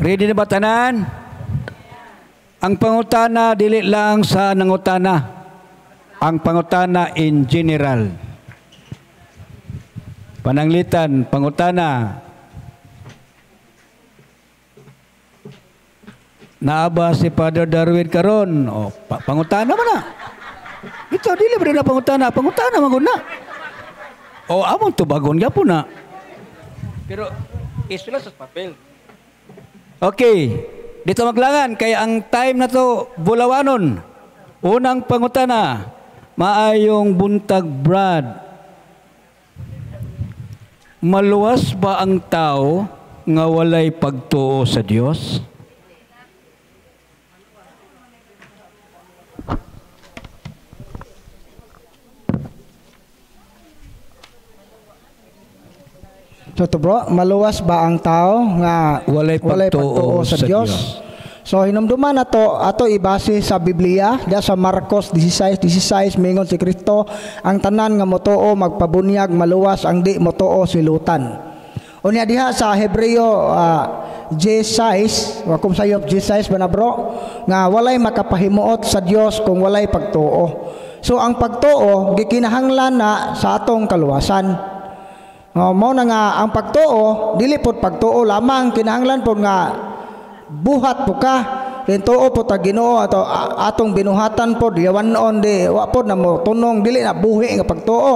Ready na ba tanan? Ang pangutana dili lang sa nangutana. Ang pangutana in general. Pananglitan, pangutana. Naaba si Father Darwin karon. O, pangutana man na. Ito, dili ba na pangutana? Pangutana man na. O, among tubagon nga po na. Pero, isulat sa papel. Okay. Dito maglangan. Kaya ang time na to, bulawanon. Unang pangutana. Maayong buntag Brad. Maluwas ba ang tao nga walay pagtuo sa Dios? So to bro, maluwas ba ang tao nga walay pagtuo sa Dios? So hinumduman nato ato ibase sa Biblia, diya sa Marcos 16:16 mingon si Kristo, ang tanan nga motuo magpabunyag, maluwas ang di motuo silutan. Unya diha sa Hebreo 16, wa kum sayop 16 ba na bro, nga walay makapahimuot sa Dios kung walay pagtuo. So ang pagtuo gikinahanglan na sa atong kaluwasan. Mao na nga ang pagtuo dili pod pagtuo lamang, kinahanglan pod nga buhat po ka tuo po ta Ginoo ato atong binuhatan pod yawanon di wa pod na mo tunong dili na buhi nga pagtuo.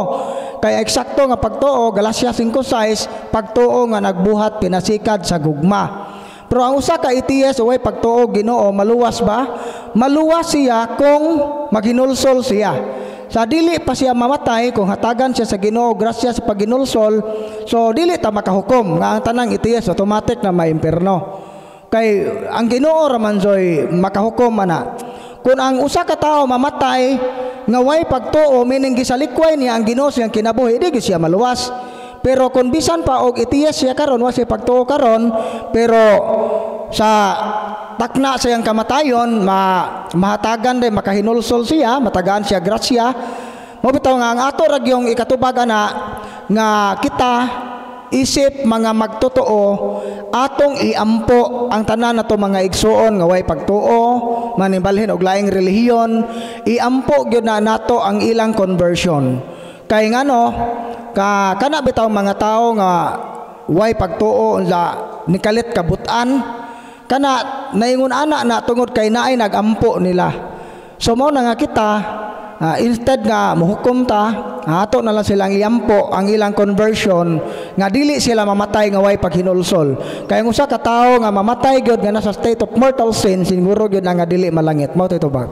Kaya eksakto nga pagtuo Galacia 5:6 pagtuo nga nagbuhat pinasikad sa gugma. Pero ang usa ka ITS way pagtuo Ginoo maluwas ba? Maluwas siya kung maghinulsol siya. Sa dili pa siya mamatay kung hatagan siya sa Ginoo grasya sa paghinulsol, so dili ta makahukom nga ang tanang ITS automatic na maimperno. Kay ang Ginoo raman joy makahukom ana. Kung ang usa ka tawo mamatay nga way pagtuo meaning gisalikway niya ang Ginoo siyang kinabuhi, di siya maluwas. Pero kung bisan pa og ITS siya karon wa siya pagtuo karon, pero sa takna sa iyang kamatayon mahatagan din makahinulsol siya, matagaan siya grasya. Mo bitaw nga ang ato ra gyung ikatubag ana nga kita isip mga magtotoo atong iampo ang tanan nato mga igsuon nga way pagtuo manibalhin og laing relihiyon, iampo gyud na nato ang ilang conversion. Kay ngano kana bitaw mga tao nga way pagtuo sa nikalit kabutan kana naingon ana na tungod kay naay nagampo nila. So mo na nga kita instead nga muhukom ta ato na lang silang iampo ang ilang conversion nga dili sila mamatay nga way paghinulsol. Kay ang usa ka tawo nga mamatay gyud nga nasa state of mortal sin siguro gyud nga dili malangit. Mao to ba?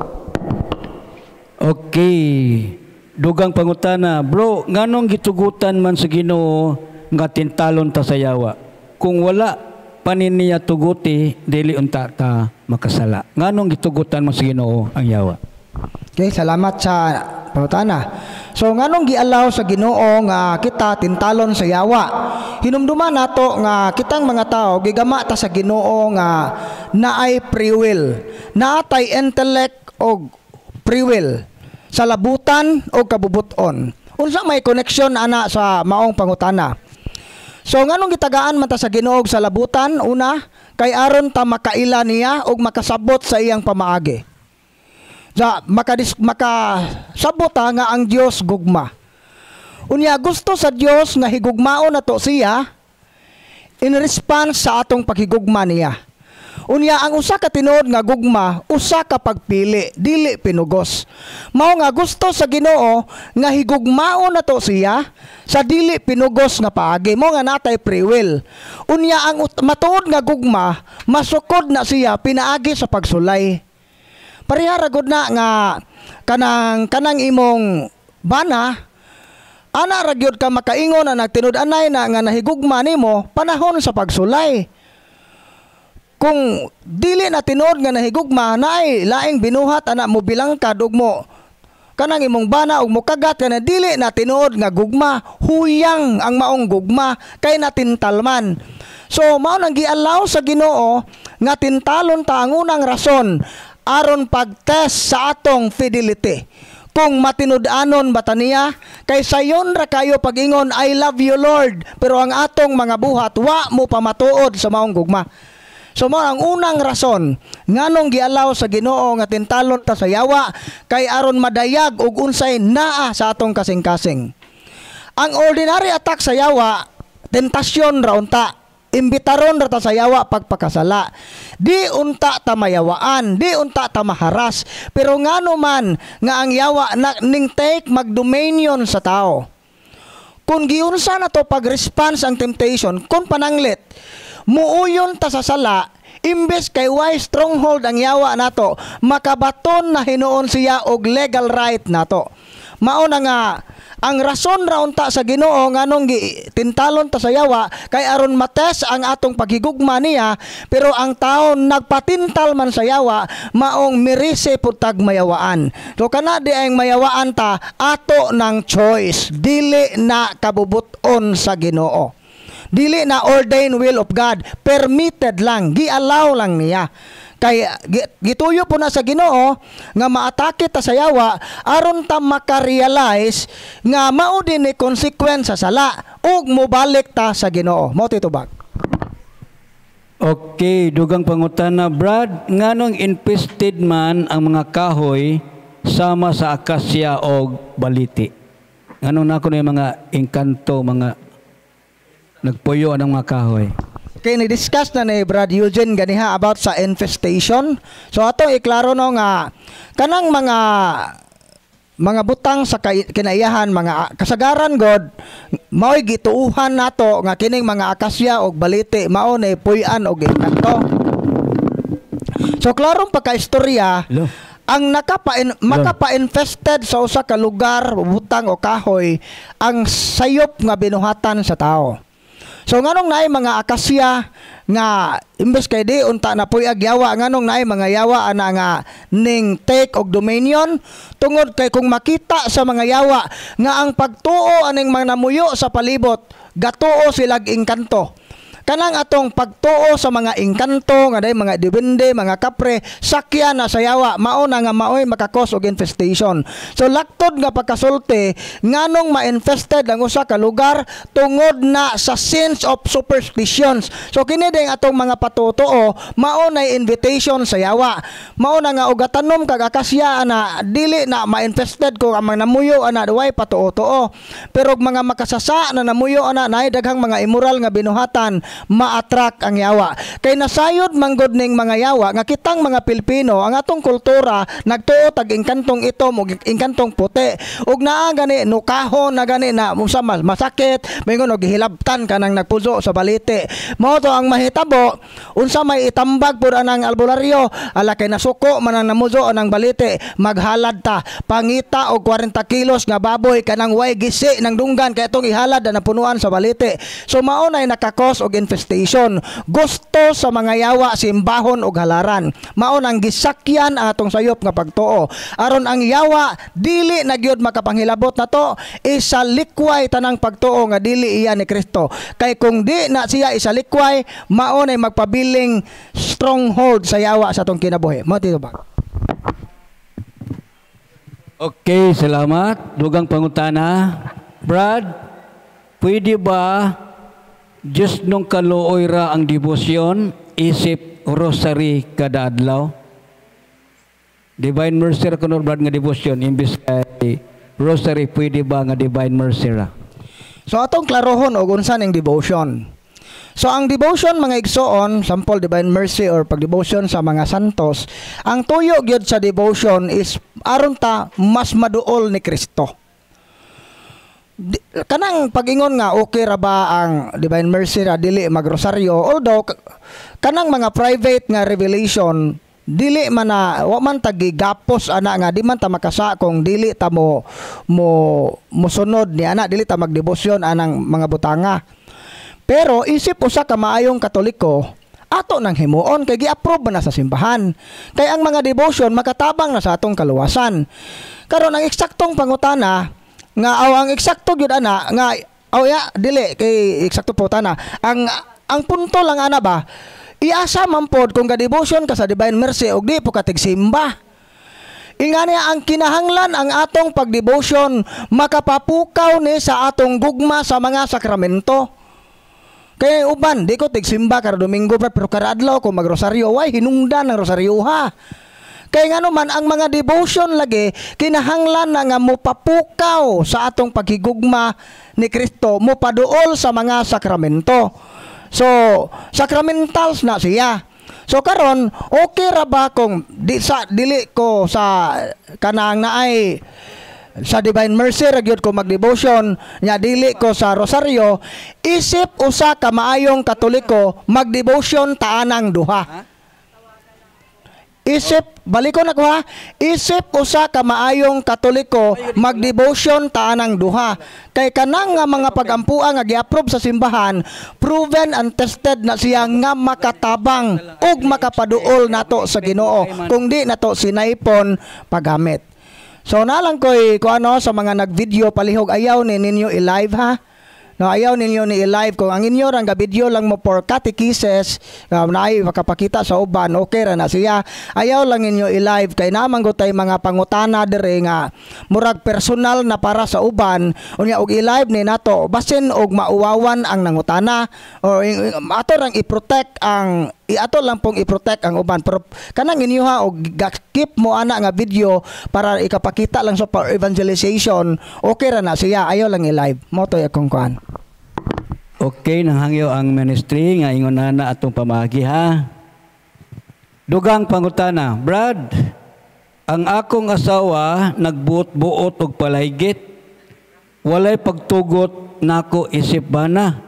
Okay. Dugang pangutana, bro, nganong gitugutan man sa Ginoo nga tintalon ta sa yawa? Kung wala panin niya tuguti, dili unta ta makasala. Nganong gitugutan mo sa Ginoo ang yawa? Okay, salamat sa pangutana. So nganong gialaw sa Ginoo nga kita tintalon sa yawa? Hinumduman nato nga kitang mga tao gigama ta sa Ginoo nga naay free will. Naatay intellect og free will sa labutan o kabubuton. Unsa may connection ana sa maong pangutana? So nganong gitagaan man ta sa Ginoo sa labutan? Una, kay aron ta makaila niya og makasabot sa iyang pamaagi. Sa makasabot ta nga ang Dios gugma. Unya gusto sa Dios nga higugmaon nato siya in response sa atong paghigugma niya. Unya ang usa ka tinuod nga gugma, usa ka pagpili, dili pinugos. Mao nga gusto sa Ginoo nga higugmaon nato siya sa dili pinugos nga paagi. Mao nga natay free will. Unya ang matuod nga gugma, masukod na siya pinaagi sa pagsulay. Parihara gud na nga kanang imong bana ana ra gyud ka makaingon na nagtinud-anay na nga nahigugma nimo panahon sa pagsulay. Kung dili na tinuod nga nahigugma naay laing binuhat ana mo bilangkad ug mo kanang imong bana ug mo kagat kana dili na tinuod nga gugma, huyang ang maong gugma kay natintalman. So mao nang giallow sa Ginoo nga tintalon ta ang unang rason aron pagtest sa atong fidelity. Kung matinud-anon ba ta niya, kay sayon ra kayo pagingon I love you Lord, pero ang atong mga buhat wa mo pamatuod sa maong gugma. So mo ang unang rason nganong gialaw sa Ginoo nga tintalon ta sa yawa kay aron madayag og unsay naa sa atong kasing-kasing. Ang ordinary attack sa yawa, tentasyon ra unta. Imbitaron ra ta sa yawa pagpakasala. Di unta ta mayawaan, di unta ta maharas, pero ngano man nga ang yawa na ning take magdominion sa tao. Kung giunsa na to pag-response ang temptation, kung pananglit, muuyon ta sa sala, imbes kay why stronghold ang yawa nato, makabaton na hinuon siya og legal right nato. Mao na nga ang rason ra unta sa Ginoo nganong tintalon ta sa yawa kay aron mates ang atong paghigugma niya, pero ang tao nagpatintal man sa yawa maong mirise pud tag mayawaan. So kana di ang mayawaan ta ato ng choice, dili na kabubuton sa Ginoo. Dili na ordained will of God, permitted lang, gi-allow lang niya. Kay gituyo po na sa Ginoo nga maatake ta sa yawa aron ta makarealize nga mao din ni consequence sa sala ug mobalik ta sa Ginoo. Mo titubag. Okay, dugang pangutana, Brad, nganong infested man ang mga kahoy sama sa akasya o baliti? Nganong nako na yung mga engkanto, mga nagpuyo ng mga kahoy? Kaya ni-discuss na ni Brad Eugene ganiha about sa infestation. So atong iklaro no nga kanang mga butang sa kinaiyahan, mga kasagaran god, mao'y gituuhan nato nga kining mga akasya og baliti mao na puy-an og engkanto. So klarong pagkaistorya, ang makapa-infested sa usa ka lugar, butang o kahoy, ang sayop nga binuhatan sa tao. So nganong naay mga akasya nga imbes kay di unta na puy ag yawa, nganong naay mga yawa ana nga ning take og dominion tungod kay kung makita sa mga yawa nga ang pagtuo aning mga namuyo sa palibot gatuo silag engkanto. Kanang atong pagtuo sa mga engkanto nga day mga dibende, mga kapre, sakya na sa yawa, mao na nga maoy makakos og infestation. So laktod nga pagkasulti nganong ma-infested ang usa ka lugar tungod na sa sins of superstitions. So kini ding atong mga patutuo mao na invitation sa yawa. Mao na nga og gatanom kag akasya ana dili na ma-infested kung ang mga namuyo ana way patuo-tuo. Pero mga makasasa na namuyo ana naay daghang mga immoral nga binuhatan, ma-attract ang yawa. Kay nasayod manggod ning mga yawa nga kitang mga Pilipino ang atong kultura nagtuo tag engkantong itom ug engkantong puti. Ug naa gani nukahon na gani na unsa masakit, mingon og gihilabtan kanang nagpuso sa baliti. Mao to ang mahitabo unsa may itambag pud anang albularyo, ala kay nasuko man ang namuzo anang baliti, maghalad ta pangita og 40 kilos nga baboy kanang way gisi nang dunggan kay atong ihalad na punuan sa baliti. So mao nay nakakos og infestation. Gusto sa mga yawa simbahon og halaran. Mao nang gisakyan ang atong sayop nga pagtuo. Aron ang yawa dili na gyud makapanghilabot nato, isalikway tanang pagtuo nga dili iya ni Kristo. Kay kung di na siya isalikway, mao nay magpabiling stronghold sa yawa sa atong kinabuhi. Mo tito ba? Okay, salamat. Dugang pangutana. Brad, pwede ba Diyos nung kaluoy ra ang debosyon, isip rosary kada adlaw? Divine Mercy ra kuno Brad nga debosyon, imbis kay rosary, pwede ba nga Divine Mercy ra? So atong klarohon og unsa ning devotion. So ang devotion mga igsoon, sample Divine Mercy or pag-devotion sa mga santos, ang tuyo gyud sa devotion is aron ta mas maduol ni Kristo. Kanang pagingon nga okay ra ba ang Divine Mercy ra dili magrosaryo, although kanang mga private nga revelation dili man na wa man tagigapos ana nga di man ta makasa kung dili ta mo sunod ni ana, dili ta magdebosyon anang mga butanga. Pero isip usa ka maayong Katoliko, ato nang himuon kay gi-approve na sa simbahan. Kay ang mga devotion makatabang na sa atong kaluwasan. Karon ang eksaktong pangutana nga ang eksakto gyud ana nga dili kay eksakto po tana. Ang punto lang ana ba, iasa man pod kung ga-devotion ka sa Divine Mercy og di po ka tigsimba. Ingani ang kinahanglan ang atong pagdevotion makapapukaw ni sa atong gugma sa mga sakramento. Kaya uban, di ko tigsimba kada Domingo pero kada adlaw ko magrosaryo, way hinungdan ng rosaryo ha. Kaya nga naman, ang mga devotion lagi, kinahanglan na nga mupapukaw sa atong paghigugma ni Kristo, mupaduol sa mga sakramento. So, sacramentals na siya. So karon, okay ra ba kung dili ko sa kanang naay sa Divine Mercy ragyod ko mag-devotion, nya dili ko sa rosaryo, isip usa ka maayong Katoliko mag-devotion taanang duha. Isip, baliko na ko ha, isip usa ka maayong Katoliko mag-devotion taanang duha. Kay kanang nga mga pagampuan nga gi-approve sa simbahan, proven and tested na siya nga makatabang ug makapaduol nato sa Ginoo kung di nato sinaipon paggamit. So nalang ko'y sa mga nag-video palihog, ayaw ni ninyo i-live ha. No, ayaw ninyo ni i-live. Kung ang inyo rang video lang mo for catechesis, na ay makapakita sa uban, okay ra na siya. Ayaw lang ninyo i-live kay naman ko tay mga pangutana dire nga murag personal na para sa uban, unya og i-live ni nato basin og mauwawan ang nangutana o ato rang i-protect ang ato lang pong i-protect ang uban. Pero kanang inyo ha og keep mo ana nga video para ikapakita lang sa evangelization, okay ra na siya. Ayaw lang i-live. Mo to akong kuan. Okay, nanghangyo ang ministry nga ingon na atong pamagi ha. Dugang pangutana, Brad, ang akong asawa nagbuot-buot og palaygit. Walay pagtugot nako isip bana.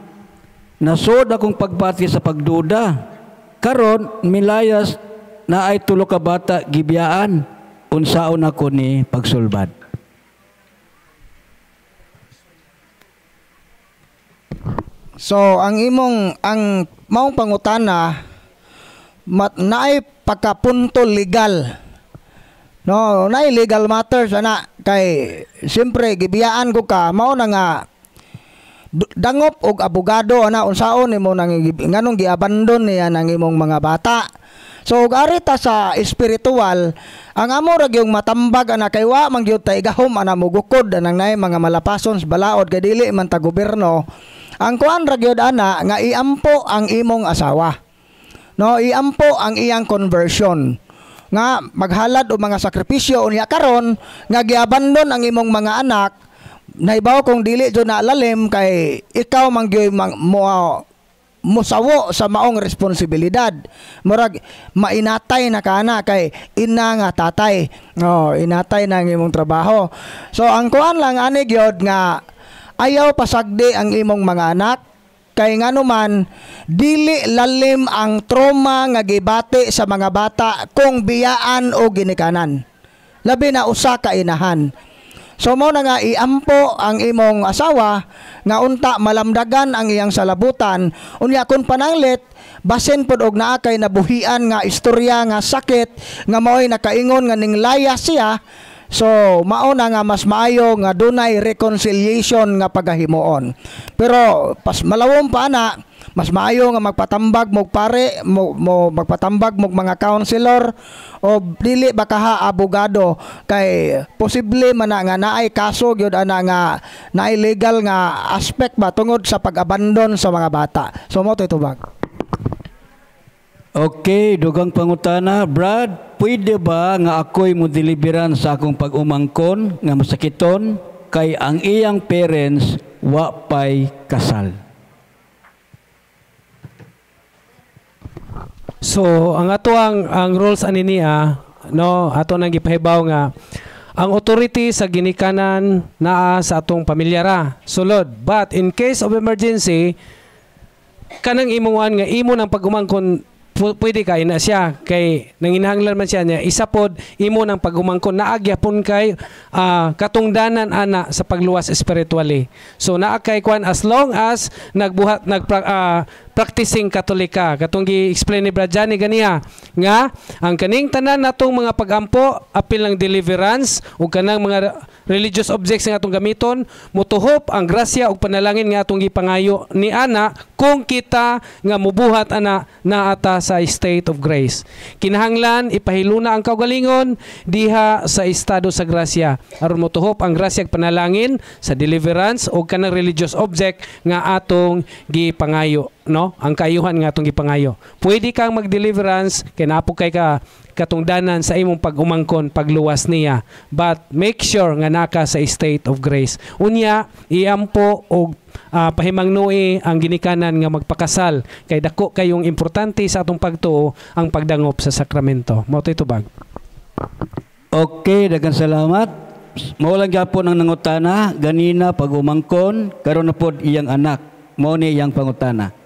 Nasod akong pagpati sa pagduda. Karon milayas na ay tulo ka bata gibiyaan. Unsaon ako ni pagsulbad. So, ang maong pangutana, naay pagkapunto legal. No, naay legal matters, ana. Kay, siyempre, gibiyaan ko ka, mao na nga, dangop og abogado, ana, unsaon nimo nganong giabandon niya ng imong mga bata. So, arita sa espiritual, ang amo ra gyung matambag ana kay wa man gyud tay gahom ana mugukod anang nay mga malapason sa balaod kay dili man ta gobyerno. Ang kuan ra gyud ana nga iampo ang imong asawa. No, iampo ang iyang conversion. Nga maghalad og mga sakripisyo unya karon nga giabandon ang imong mga anak. Naibaw kung dili jud na lalim kay ikaw man gyud musawo sa maong responsibilidad. Murag mainatay na kana kay ina nga tatay. Oh, inatay na ang imong trabaho. So ang kuan lang ani gyud nga ayaw pasagdi ang imong mga anak kay nganuman dili lalim ang trauma nga gibati sa mga bata kung biyaan o ginikanan. Labi na usa ka inahan. So mo na nga iampo ang imong asawa nga unta malamdagan ang iyang salabutan unya kun pananglit basin pod og naa kay nabuhian nga istorya nga sakit nga mao'y nakaingon nga ninglaya siya. So mao na nga mas maayo nga dunay reconciliation nga pagahimuon. Pero pas malawom pa ana, mas maayo nga magpatambag mog pare mo magpatambag mog mga counselor o dili baka abogado kay posible man nga naay kaso gyud ana nga naay legal nga aspect ba tungod sa pag-abandon sa mga bata. So mo to itubag. Okay, dugang pangutana, Brad, pwede ba nga ako'y mo deliveran sa akong pag-umangkon nga masakiton kay ang iyang parents wa pay kasal? So, ang ato ang rules ani niya, no, ato nang gipahibaw nga ang authority sa ginikanan naa sa atong pamilyara. Sulod, but in case of emergency, kanang imuan nga imo ng pag-umangkon pwede kay na siya kay nanginahanglan man siya niya isa pod imo ng pag-umangkon naagyapon kay katungdanan ana sa pagluwas spiritually. So naa kay kwan as long as practicing Katolika. Katong gi-explain ni Brad Johnny ganiya nga ang kaning tanan natong mga pagampo apil ng deliverance ug kanang mga religious objects nga atong gamiton mutuhop ang grasya ug panalangin nga atong gipangayo ni ana kung kita nga mubuhat ana naata sa state of grace. Kinahanglan ipahiluna ang kaugalingon diha sa estado sa grasya aron mutuhop ang grasya ug panalangin sa deliverance ug kanang religious object nga atong gipangayo, no? Ang kaayuhan nga atong gipangayo. Pwede kang mag-deliverance kay napo kay ka katungdanan sa imong pag-umangkon pagluwas niya, but make sure nga naka sa state of grace. Unya iampo og pahimangnuhi ang ginikanan nga magpakasal kay dako kayong importante sa atong pagtuo ang pagdangop sa sakramento. Mao toy tubag. Okay, daghang salamat. Maulang gyapon ang nangutana ganina pag-umangkon karon na pod iyang anak. Mao ni iyang pangutana.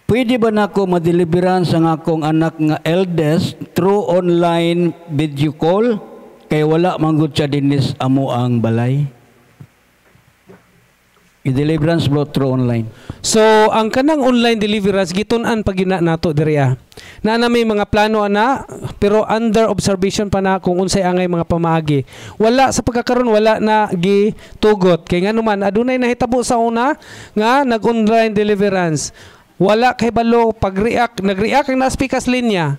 Pwede ba nako madeliveran sa akong anak nga eldest through online video call kay wala manggod siya dinis amo ang balay? I-deliverance bro through online. So, ang kanang online deliverance gitun-an pag gina nato diriya. Na may mga plano ana pero under observation pa na kung unsay angay mga pamaagi. Wala sa pagkakaroon wala na gitugot kay nganuman adunay nahitabo sa una nga nag-online deliverance. Wala kay balo nag-react ang naspikas linya.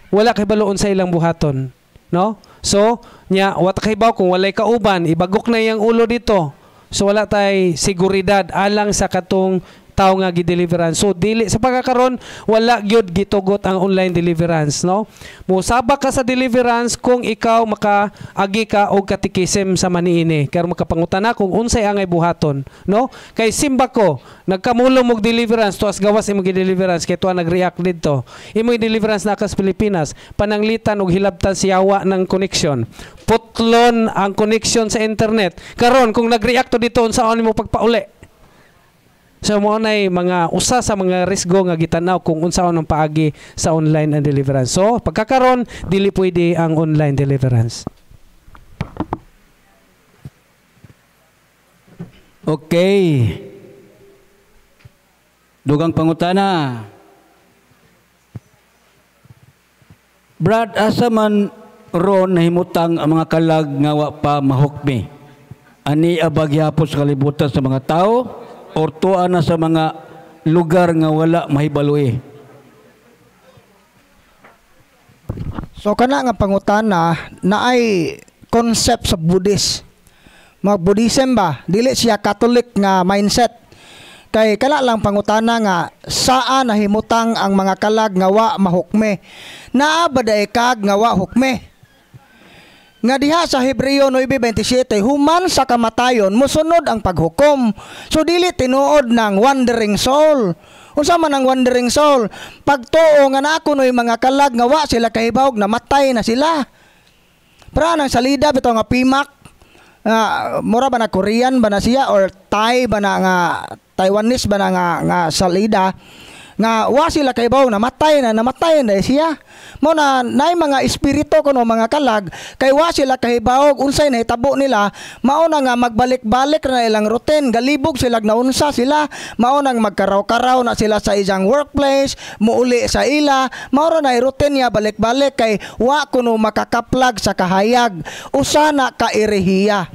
Wala kay balo unsay ilang buhaton, no? So, nya wa kay baw kung walay kauban, ibagok na yang ulo dito. So wala tay seguridad alang sa katong tao nga gi-deliverance. So dili sa pagkakaron wala gyud gitugot ang online deliverance, no? Musabak ka sa deliverance kung ikaw makaagi ka og katikisim sa maniini kay makapangutana kung unsay angay buhaton, no? Kay simba ko nagkamulong og deliverance tuas gawas imong gi-deliverance kay tuwa nag-react didto. Imong deliverance na kas Pilipinas pananglitan og hilabtan siyawa ng connection. Putlon ang connection sa internet. Karon kung nag-react to dito unsaon nimo pagpauli? So mo nay mga usa sa mga risgo nga gitanaw kung unsaon ang paagi sa online and deliverance. So pagkakaron dili pwede ang online deliverance. Okay. Dugang pangutana. Brad, asa man ron nahimutang ang mga kalag nga wa pa mahukmi? Ani abagyapon sa kalibutan sa mga tao? Or tuwa na sa mga lugar nga wala mahibaloy. So kana nga pangutana na ay concept sa Buddhist. Mag Buddhism ba? Dili siya Catholic nga mindset. Kay kana lang pangutana nga saan nahimutang ang mga kalag nga wa mahukme. Naa ba day kag nga wa hukme? Nga diha sa Hebreo 9:27 human sa kamatayon mosunod ang paghukom. So dili tinuod ng wandering soul. Unsa man ang wandering soul? Pagtuo nga nako noy mga kalag nga wa sila kahibawog namatay na sila. Para nang salida bitaw nga pimak. Mura ba na Korean ba na siya or Thai ba na nga Taiwanese ba na nga salida? Nga wa sila kaybaw namatay na siya mo na nay mga espiritu kuno mga kalag kay wa sila kahibaw unsay nahitabo nila mao na nga magbalik-balik na ilang routine galibog sila naunsa sila mao nang magkaraw-karaw na sila sa isang workplace muuli sa ila mao na routine niya balik-balik kay wa kuno makakaplag sa kahayag usa na kairihiya.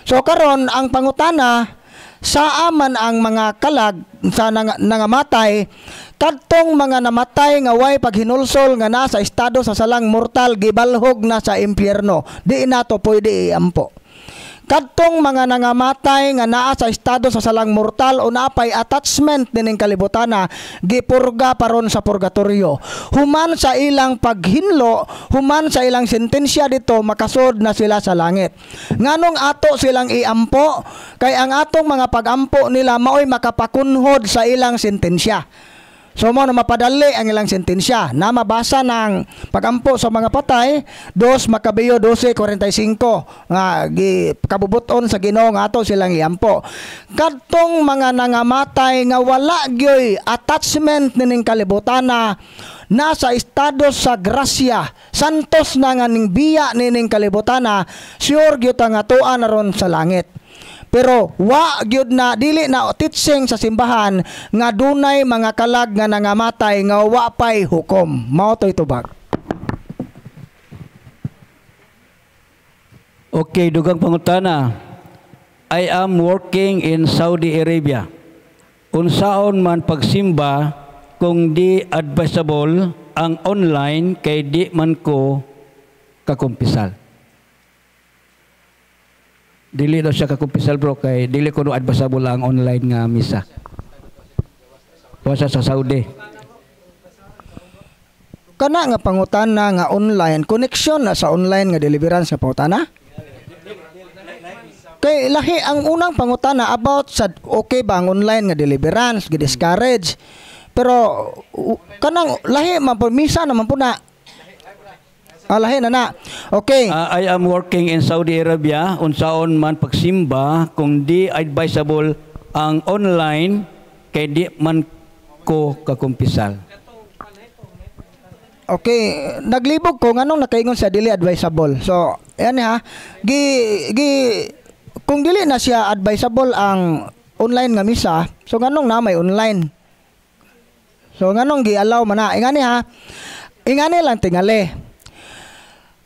So karon ang pangutana saan ang mga kalag sa nangamatay kadtong mga namatay nga way paghinulsol nga nasa estado sa salang mortal gibalhog na sa impyerno di nato pwede iampo. Kadtong mga nangamatay nga naa sa estado sa salang mortal o napay attachment dining kalibutana gipurga paron sa purgatorio. Human sa ilang paghinlo, human sa ilang sentensya dito makasod na sila sa langit. Nganong ato silang iampo kay ang atong mga pagampo nila maoy makapakunhod sa ilang sentensya. So mo na mapadali ang ilang sentensya na mabasa ng pagampo sa mga patay 2 Makabeo 12:45 nga kabubuton sa Ginoo nga ato silang iampo. Kadtong mga nangamatay nga wala gyoy attachment nining kalibutana nasa estado sa grasya santos na nga ning biya nining kalibutana sure gyud ang atoan na ron sa langit. Pero wa gyud na dili na teaching sa simbahan nga dunay mga kalag nga nangamatay nga wa pay hukom. Mao toy tubag. Okay, dugang pangutana. I am working in Saudi Arabia. Unsaon man pagsimba kung di advisable ang online kay di man ko kakumpisal. Dili daw siya kakumpisal bro kay dili ko no advisable ang online nga misa. Wasa sa Saudi. Kana nga pangutana nga online, connection na sa online nga deliverance nga pangutana? Kay lahi ang unang pangutana about sa okay ba ang online nga deliverance, gi-discourage. Pero kanang lahi man po misa naman po na. Lahi na. Okay. I am working in Saudi Arabia. Unsaon man pagsimba kung di advisable ang online kay di man ko kakumpisal. Okay, naglibog ko nganong nakaingon sa dili advisable. So, yan ha. Kung dili na siya advisable ang online nga misa, so nganong na may online. So nganong gi-allow man na. Ingani ha. Ingani lang tingali.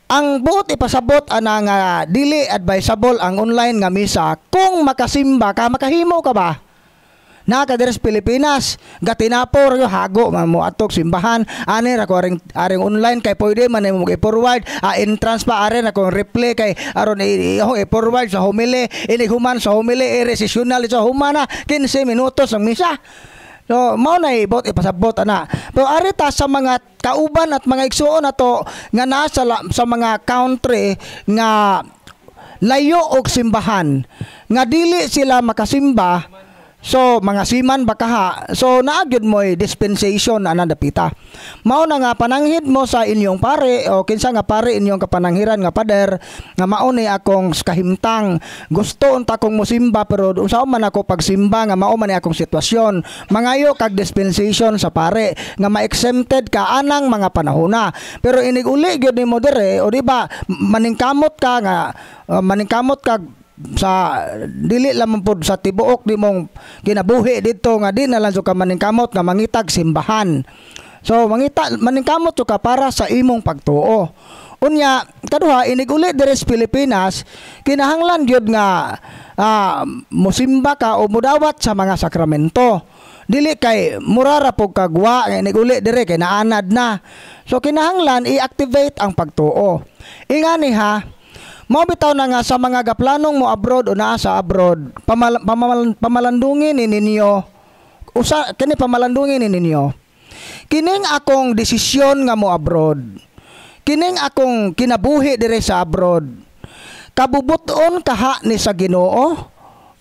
Ang buot ipasabot ana nga dili advisable ang online nga misa kung makasimba ka, makahimo ka ba? Nakadires Pilipinas, gatinapor yo hago man mo atok simbahan, ani ra ko aring online kay pwede man mo i-forward, entrance pa are na ko replay kay aron i-forward sa homily, inighuman sa homily, resessional sa humana 15 minutos ang misa. So, mao na ibot ipasabot ana. Pero arita sa mga kauban at mga igsuon nato nga nasa sa mga country nga layo og simbahan, nga dili sila makasimba. So mga siman bakaha, so naagyod mo dispensation ana dapita. Mao na nga pananghid mo sa inyong pare o kinsa nga pare inyong kapananghiran nga pader nga mao ni akong kahimtang. Gusto unta kong mosimba pero unsa man ako pagsimba nga mao man ni akong sitwasyon. Mangayo kag dispensation sa pare nga ma-exempted ka anang mga panahona. Pero inig uli gyud nimo dire o di ba maningkamot ka nga maningkamot kag sa dili lamang pod sa tibuok di mong kinabuhi dito nga di na lang so ka maningkamot nga mangitag simbahan. So maningkamot so ka para sa imong pagtuo. Unya kaduha inig uli diri sa Pilipinas kinahanglan gyud nga mosimba ka o mudawat sa mga sakramento. Dili kay murara pog kagwa nga inig uli diri kay naanad na. So kinahanglan i-activate ang pagtuo. Ingani ha. Mao bitaw na nga sa mga gaplanong mo abroad o naa sa abroad, pamalandungin ni ninyo. Kini pamalandungin ni ninyo. Kining akong desisyon nga mo abroad. Kining akong kinabuhi dire sa abroad. Kabubuton kaha ni sa Ginoo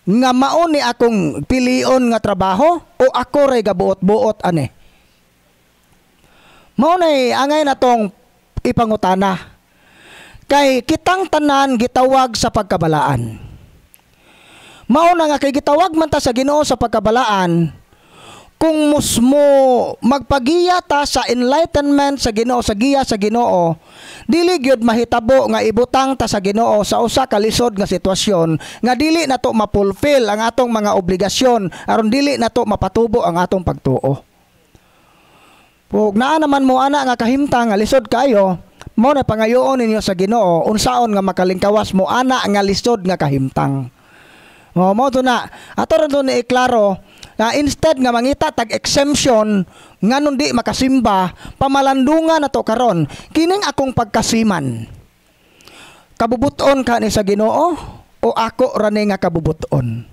nga mao ni akong pilion nga trabaho o ako ray gabuot-buot ani. Mao nay angay natong ipangutana. Kay kitang tanan gitawag sa pagkabalaan. Mao na nga kay gitawag man ta sa Ginoo sa pagkabalaan kung musmo magpagiya ta sa enlightenment sa Ginoo, sa giya sa Ginoo, dili gyud mahitabo nga ibutang ta sa Ginoo sa usa ka lisod nga sitwasyon nga dili nato mapulfill ang atong mga obligasyon aron dili nato mapatubo ang atong pagtuo. Pug naa naman mo ana nga kahimtang nga lisod kayo, mo na pangayoon ninyo sa Ginoo unsaon nga makalingkawas mo ana nga lisod nga kahimtang. Mo to na ato ron to ni iklaro na instead nga mangita tag exemption nganong di makasimba pamalandungan nato karon kining akong pagkasiman. Kabubuton ka ni sa Ginoo o ako rani nga kabubuton.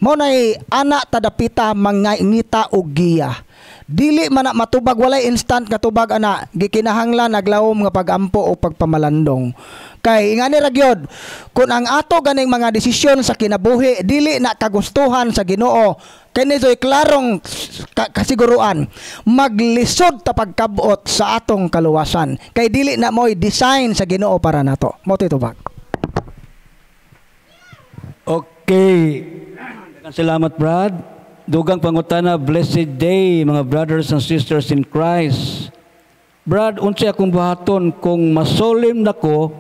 Mo nay ana tadapita mangangita og giya. Dili man na matubag walay instant nga tubag ana gikinahanglan naglawom nga pagampo o pagpamalandong. Kay ingani ra gyud kun ang ato ganing mga desisyon sa kinabuhi dili na kagustuhan sa Ginoo kini soy klarong kasiguruan maglisod ta pagkabot sa atong kaluwasan kay dili na moy design sa Ginoo para nato. Mo tubag. Okay. Salamat Brad. Dugang pangutana, blessed day mga brothers and sisters in Christ. Brad, unsay akong buhaton kung masolim nako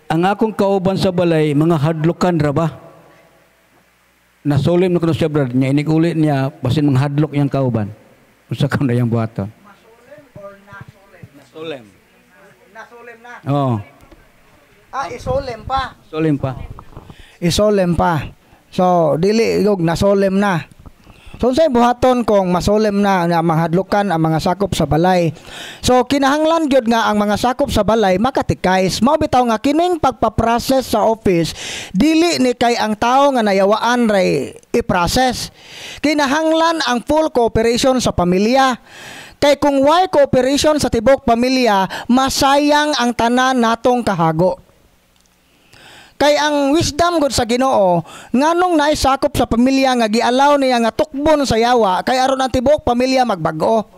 ang akong kauban sa balay mga hadlukan ra ba? nasulim na kuno siya brad niya inig uli niya basin manghadlok yang kauban. Usa ka na yang buhaton. Masulim or nasolim? Nasulim. Nasolim na. Oh. Isolim pa. Sulim pa. Isolim pa. So dili og nasolim na. So unsay buhaton kung masolim na nga manghadlokan ang mga sakop sa balay. So kinahanglan gyud nga ang mga sakop sa balay makatikais. Mao bitaw nga kining pagpa-process sa office dili ni kay ang tao nga nayawaan ray i-process. Kinahanglan ang full cooperation sa pamilya. Kay kung why cooperation sa tibok pamilya, masayang ang tanan natong kahago. Kay ang wisdom gud sa Ginoo nganong naisakop sa pamilya nga gialaw niya nga tukbon sa yawa kay aron ang tibok pamilya magbag-o.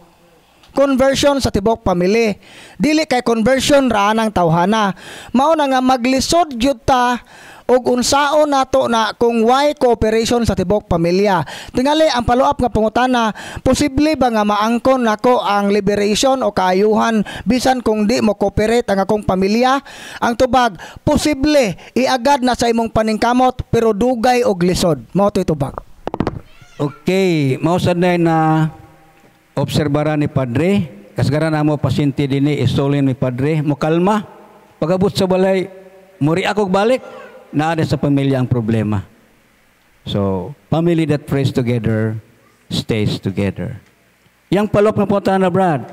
Conversion sa tibok pamilya. Dili kay conversion ra nang tawhana. Mao na nga maglisod gyud ta og unsaon nato na kung why cooperation sa tibok pamilya. Tingali ang follow-up nga pangutana, posible ba nga maangkon nako ang liberation o kaayuhan bisan kung di mo cooperate ang akong pamilya? Ang tubag, posible iagad na sa imong paningkamot pero dugay og lisod. Mao to'y tubag. Okay, mausad na obserbara ni Padre. Kasagaran na mo pasyente dinhi isolin ni Padre. Mo kalma. Pagabot sa balay, muri ako balik. Naada sa pamilya ang problema. So, family that prays together stays together. Yang palop na pangutana, Brad.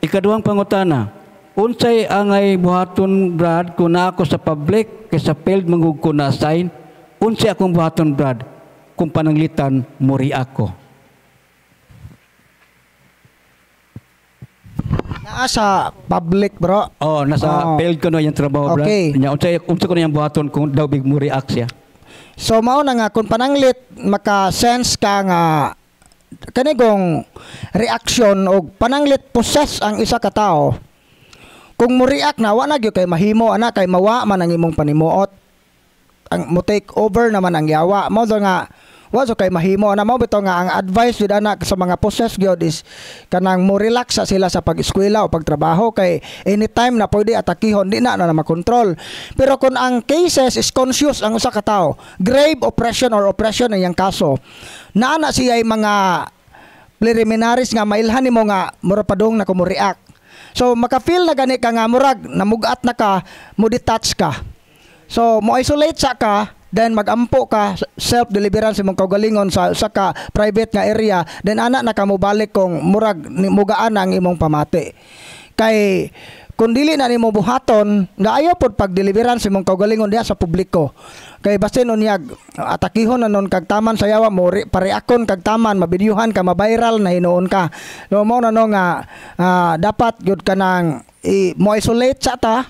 Ikaduhang pangutana. Unsay angay buhaton, Brad, kung na ako sa public, kay sa field mangug ko na assign. Unsay akong buhaton, Brad, kung pananglitan, muri ako. Sa public, bro. Oh, nasa field ko na yung trabaho, Brad. Okay. Unsay ko na yung buhaton kung daw big muri react siya. So mao na nga kung pananglit maka-sense ka nga kanigong reaction o pananglit possess ang isa ka tao. Kung mo react na wa na gyud kay mahimo ana kay mawa man ang imong panimuot. Ang mo take over naman ang yawa. Mao nga wa so kay mahimo na mao bitaw nga ang advice jud anak sa mga possess gyud is kanang mo relax sila sa pag-eskwela o pagtrabaho kay anytime na pwede atakihon di na makontrol. Pero kung ang cases is conscious ang usa ka tawo, grave oppression or oppression ang iyang kaso, naana siya ay mga preliminaries nga mailhan nimo nga mura padung na ko mo react. So maka-feel na gani ka nga murag namugat na ka, mo detach ka. So mo isolate sa ka, then magampo ka self-deliverance imong kaugalingon sa ka private nga area, then ana na ka mo balik kung murag mugaan ang imong pamati. Kay kung dili na nimo buhaton, nga ayaw pod pag-deliverance imong kaugalingon diha sa publiko. Kay basin unyag atakihon na nun kag taman sa yawa mo pareakon kag taman mabidyuhan ka mabiral na hinuon ka. No mo na no nga dapat gyud kanang mo isolate sa ta.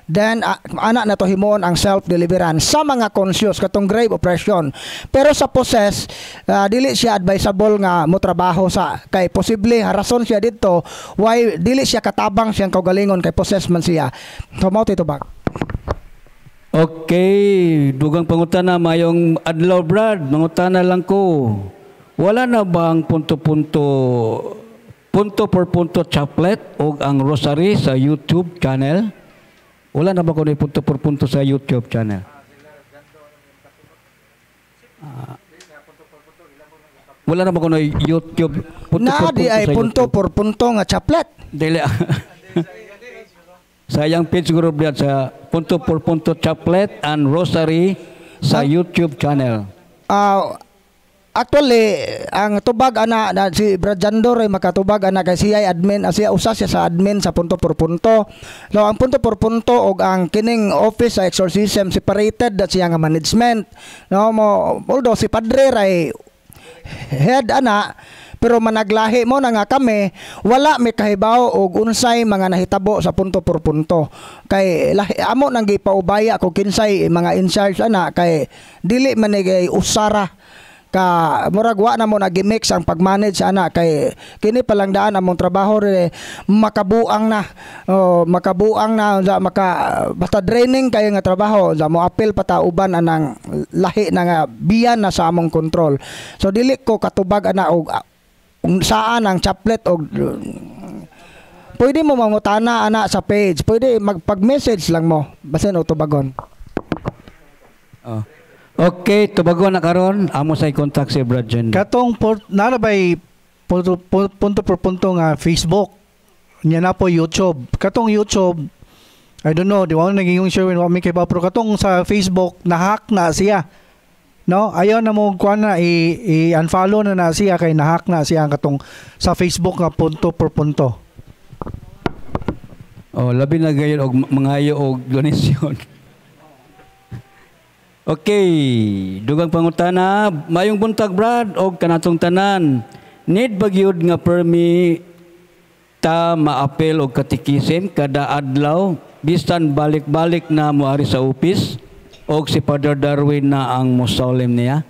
Then, anak na to himoon ang self-deliverance sa mga conscious, katong grave oppression. Pero sa possess, dili siya advisable nga mo trabaho sa, kay posible, harason siya dito, why dili siya katabang siyang kaugalingon kay possess man siya. So, mo tito bag. Okay, dugang pangutana, mayong adlaw, Brad, mangutana lang ko. Wala na bang punto-punto per punto chaplet o ang rosary sa YouTube channel? Wala na ba ko na punto per punto sa YouTube channel? Wala na ba ko na YouTube punto per punto ay sa punto YouTube? por punto nga chaplet. Dili. Sayang page siguro Brad sa punto per punto chaplet and rosary sa YouTube channel. Actually, ang tubag ana na si Brad Jandor ay makatubag ana kay siya ay admin, siya usa siya sa admin sa punto por punto. So ang punto por punto og ang kining office sa exorcism separated dat siya nga management. No mo although si Padre ray head ana pero managlahi mo na nga kami wala may kahibaw og unsay mga nahitabo sa punto por punto. Kay amo nang gipaubaya kung kinsay mga in charge ana kay dili man ni usara ka murag wa na mo nagimix ang pagmanage ana kay kini palang daan among trabaho ri makabuang na basta draining kayo nga trabaho sa mo apil pata uban anang lahi na nga biyan na sa among control. So dili ko katubag ana og saan ang chaplet og pwede mo mangutana ana sa page, pwede magpag-message lang mo basin o tubagon. Okay, tubago na karon. Amo sa i-contact si Brad Jen. Katong narabay punto por punto nga Facebook. Nya na po YouTube. Katong YouTube, I don't know, di ba naging yung share wa mi kay ba, pero katong sa Facebook nahack na siya. No, ayaw na mo kuan na i-unfollow na siya kay nahack na siya katong sa Facebook nga punto por punto. Oh, labi na gayon og mangayo og donasyon. Okay, dugang pangutana, mayong buntag Brad og kanatong tanan. Need ba gyud nga permi ta maapel og katikisim kada adlaw bisan balik-balik na moari sa office og si Father Darwin na ang mosolemn niya?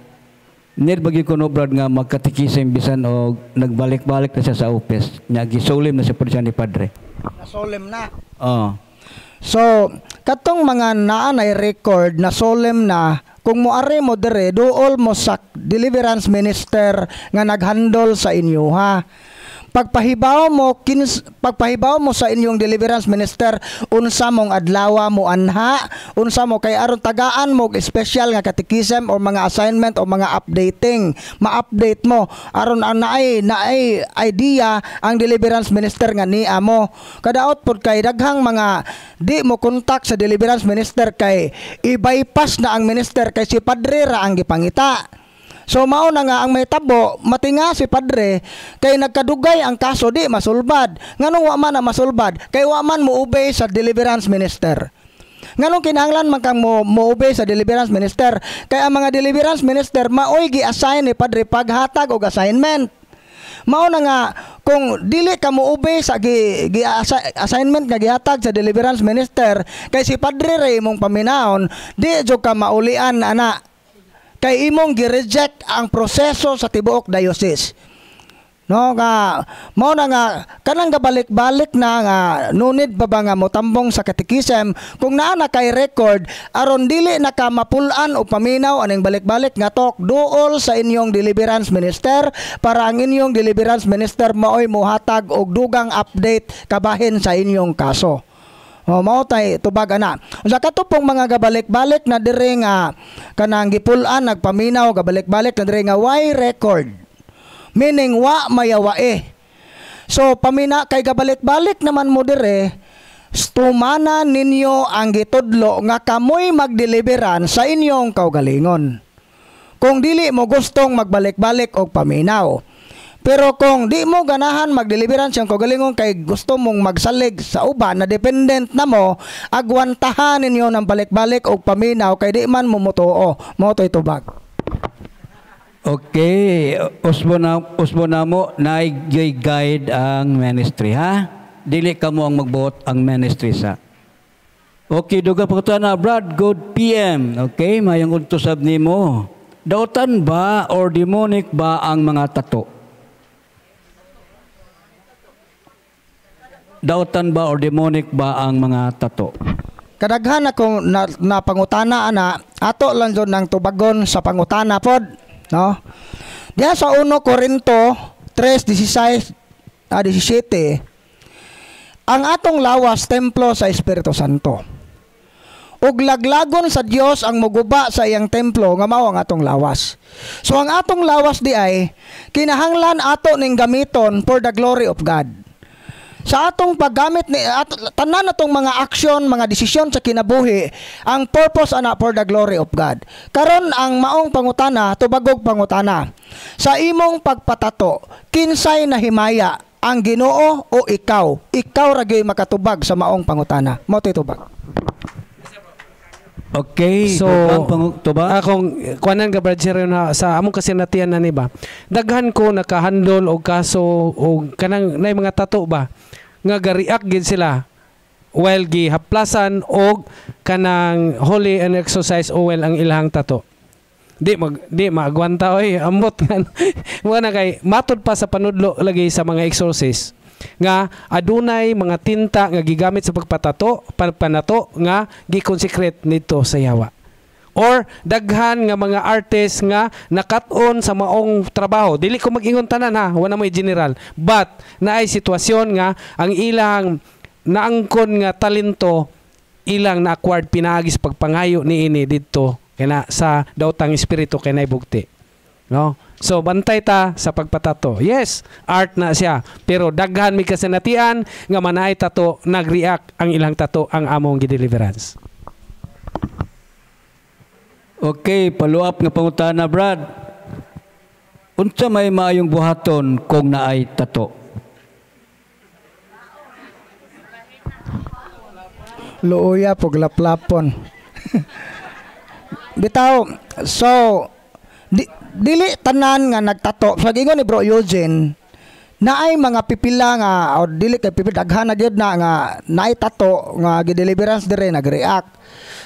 Need ba gyud kuno Brad nga magkatikisim bisan og nagbalik-balik na siya sa office? Nya gisolemn na siya pud siya ni Padre. Nasolem na. Oh. So, katong mga naanay record na solemn na kung moari mo dire duol mo sa deliverance minister nga naghandle sa inyo ha. Pagpahibaw mo sa inyong deliverance minister unsa mong adlaw mo anha, unsa mo kay aron tagaan mo special nga katikism o mga assignment o mga updating, ma-update mo aron naay idea ang deliverance minister nga niya mo. Kadaot pod kay daghang mga di mo kontak sa deliverance minister kay i-bypass na ang minister kay si Padre ra ang gipangita. So mao na nga ang may tabo, matinga si Padre kay nagkadugay ang kaso di masulbad. Nganong wa man na masulbad kay wa man moobey sa deliverance minister. Nganong kinahanglan man kang moobey sa deliverance minister kay ang mga deliverance minister maoy gi-assign ni Padre paghatag og assignment. Mao na nga kung dili ka moobey sa assignment nga gihatag sa deliverance minister kay si Padre ray imong paminaon, di jud ka maulian ana. Kay imong gi-reject ang proseso sa tibuok diocese. No nga mao na nga kanang gabalik-balik na nga no need ba nga motambong sa katekism kung naa na kay record aron dili na ka mapulan o paminaw aning balik-balik nga talk duol sa inyong deliverance minister para ang inyong deliverance minister maoy mohatag og dugang update kabahin sa inyong kaso. O mao tay tubag ana. Usa katupong mga gabalik-balik na diri nga kanang gipulan nagpaminaw gabalik-balik na diri nga why record. Meaning wa mayawae. So pamina kay gabalik-balik naman mo diri stumana ninyo ang gitudlo nga kamoy magdeliveran sa inyong kaugalingon. Kung dili mo gustong magbalik-balik og paminaw. Pero kung di mo ganahan magdeliverance yung kagalingon kay gusto mong magsalig sa uban na dependent na mo, agwantahan ninyo ng balik-balik o paminaw kay di man mo motoo. Moto'y tubag. Okay, usbo na mo na guide ang ministry ha. Dili ka mo ang magbuot ang ministry sa. Okay, duga pa na Brad, good PM. Okay, mayang untusab nimo. Dautan ba or demonic ba ang mga tato? Dautan ba or demonic ba ang mga tato? Kadaghan akong na pangutana ana, ato lang jud nang tubagon sa pangutana pod, no? Diya sa 1 Corinto 3:17 ang atong lawas templo sa Espiritu Santo. Ug laglagon sa Dios ang moguba sa iyang templo nga mao ang atong lawas. So ang atong lawas di ay kinahanglan ato ning gamiton for the glory of God. Sa atong paggamit ni tanan natong mga aksyon, mga desisyon sa kinabuhi, ang purpose ana for the glory of God. Karon ang maong pangutana, tubagog pangutana. Sa imong pagpatato, kinsay nahimaya, ang Ginoo o ikaw? Ikaw ra gyud makatubag sa maong pangutana. Mao tay tubag. Okay, so tuba. Akong kuanan ka Brad Sir na sa among kasinatian na ni ba. Daghan ko nakahandol og kaso og kanang nay mga tato ba nga ga-react gid sila while gihaplasan og kanang holy and exercise oil ang ilang tato. Di maagwanta oy ambot nga mo na kay matud pa sa panudlo lagi sa mga exorcist nga adunay mga tinta nga gigamit sa pagpatato panato nga gi-consecrate nito sa yawa. Or daghan nga mga artist nga nakat-on sa maong trabaho. Dili ko mag-ingon tanan ha, wala mo general. But naay sitwasyon nga ang ilang naangkon nga talento ilang na-acquired pinaagis pagpangayo niini didto kaya sa daotang espiritu kay naibugti. No? So bantay ta sa pagpatato. Yes, art na siya, pero daghan mi kasinatian nga manaay tato nag-react ang ilang tato ang among gideliverance. Okay, follow up nga pangutana, Brad. Unsa may maayong buhaton kung naay tato? Luuya puglaplapon. Bitaw, so dili tanan nga nagtato. Sa gingon ni Bro Eugene, naay mga pipila nga o dili kay pipila daghan na gyud na nga naay tato nga gideliverance dire nagreact.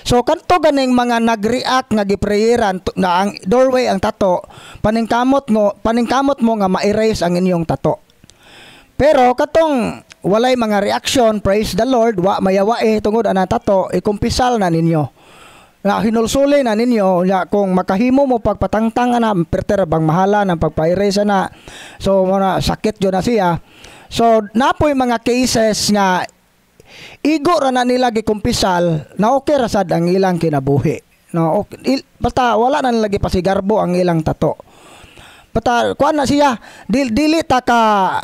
So kanto ganing mga nagreact nga giprayeran na ang doorway ang tato, paningkamot mo nga ma-erase ang inyong tato. Pero katong walay mga reaction, praise the Lord, wa mayawae tungod ana tato, ikumpisal na ninyo. Na hinulsuli na ninyo ya, kung makahimo mo pagpatangtang na perter bang mahala ng pagpa-erase na. So muna sakit jud na siya. So napoy mga cases nga igo ra na nila gikumpisal na okay ra sad ang ilang kinabuhi. No, okay, basta wala na nila gipasigarbo ang ilang tato. Basta kuan na siya dili ta ka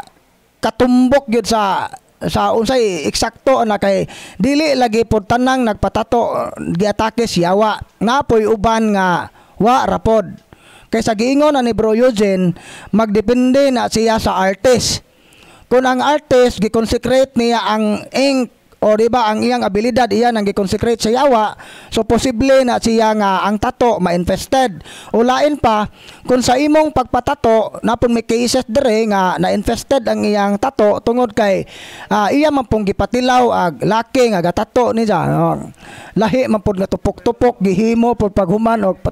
katumbok gyud sa unsay eksakto na kay dili lagi pod tanang nagpatato giatake siyawa. Napoy uban nga wa rapod. Kay sa giingon na ni Bro Eugene, magdepende na siya sa artist. Kung ang artist gi-consecrate niya ang ink o diba ang iyang abilidad iyan ang gi-consecrate sa yawa, so posible na siya nga ang tato ma-infested. Ulain pa kung sa imong pagpatato napon may cases dire nga na-infested ang iyang tato tungod kay iya man pong gipatilaw ag laki nga gatato ni siya, no? Lahi man pud nga tupok-tupok gihimo pud paghuman og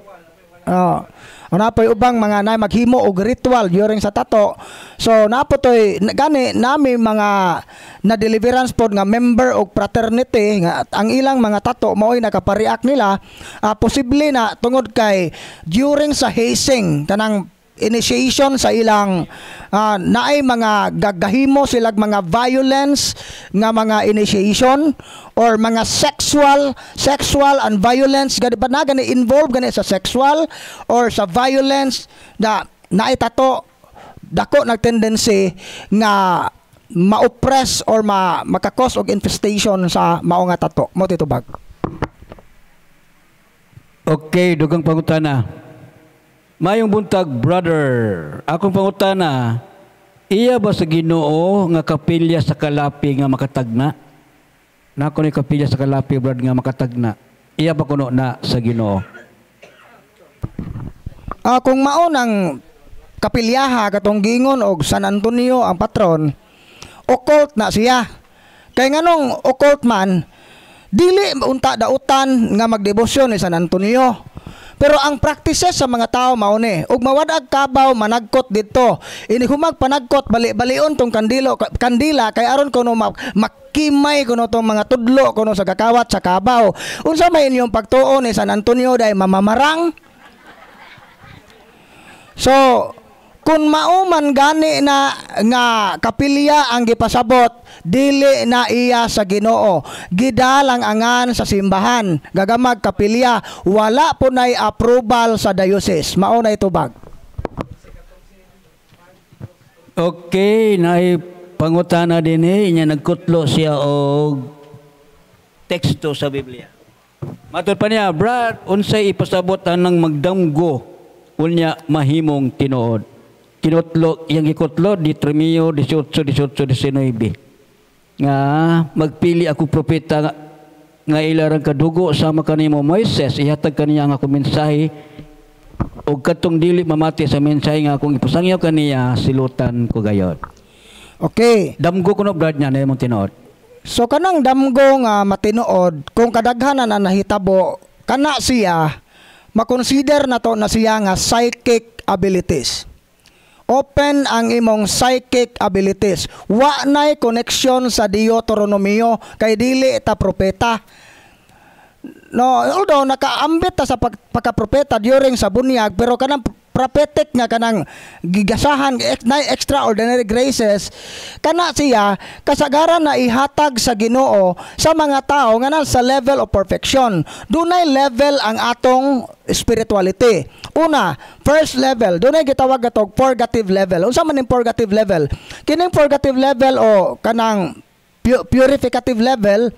napoy ubang mga na maghimo og ritual during sa tato. So napotoy gani nami mga na deliverance pod nga member og fraternity nga ang ilang mga tato mao'y nakapareact nila, posible na tungod kay during sa hazing kanang initiation sa ilang naay mga gagahimo sila mga violence nga mga initiation or mga sexual and violence gani ba na gani involved gani sa sexual or sa violence na naitato dako nag tendency nga ma-oppress or makakos og infestation sa mao nga tato mo titubag. Okay, dugang pangutana. Mayong buntag, brother. Akong pangutana, iya ba sa Ginoo nga kapilya sa kalapi nga makatagna? Nako ni kapilya sa kalapi, brad, nga makatagna. Iya ba kuno na sa Ginoo? Kung mao nang kapilyaha katong gingon og San Antonio ang patron, occult na siya. Kay nganong occult man, dili unta dautan nga magdebosyon ni San Antonio. Pero ang practices sa mga tao mao ni ug mawadag kabaw managkot didto. Ini humag panagkot bali-balion tong kandila kay aron kuno makimay kuno tong mga tudlo kuno sa kakawat sa kabaw. Unsa may inyong pagtuo ni San Antonio day mamamarang? So kung mauman gani na nga kapilya ang gipasabot, dili na iya sa Ginoo. Gidalang angan sa simbahan, gagamag kapilya, wala po na'y approval sa diocese. Mao na itubag. Okay, naay pangutana din inya nagkutlo siya og teksto sa Biblia. Matod pa niya, brad, unsay ipasabot anang magdamgo unya mahimong tinuod. Kinutlo, yang ikutlo, Deuteronomio 18:19. Nga, magpili ako propeta nga ilarang kadugo sama kanimo Moises, ihatag kaniya nga akong mensahe, o katong dili mamati sa mensahe nga akong ipasangyaw kaniya, silutan ko gayod. Okay. Damgo ko no, brad niya, na imong tinuod. So, kanang damgo nga matinuod, kung kadaghanan na nahitabo, kana siya, makonsider na to na siya nga psychic abilities. Open ang imong psychic abilities. Wa na'y connection sa Deuteronomio kay dili ta propeta. No, although nakaambit ta sa pagkapropeta during sa bunyag, pero kanang prophetic nga kanang gigasahan na extraordinary graces, kana siya kasagaran na ihatag sa Ginoo sa mga tao nga sa level of perfection. Dunay level ang atong spirituality. Una, first level, dunay gitawag atog purgative level. Unsa man ning purgative level? Kining purgative level o kanang purificative level,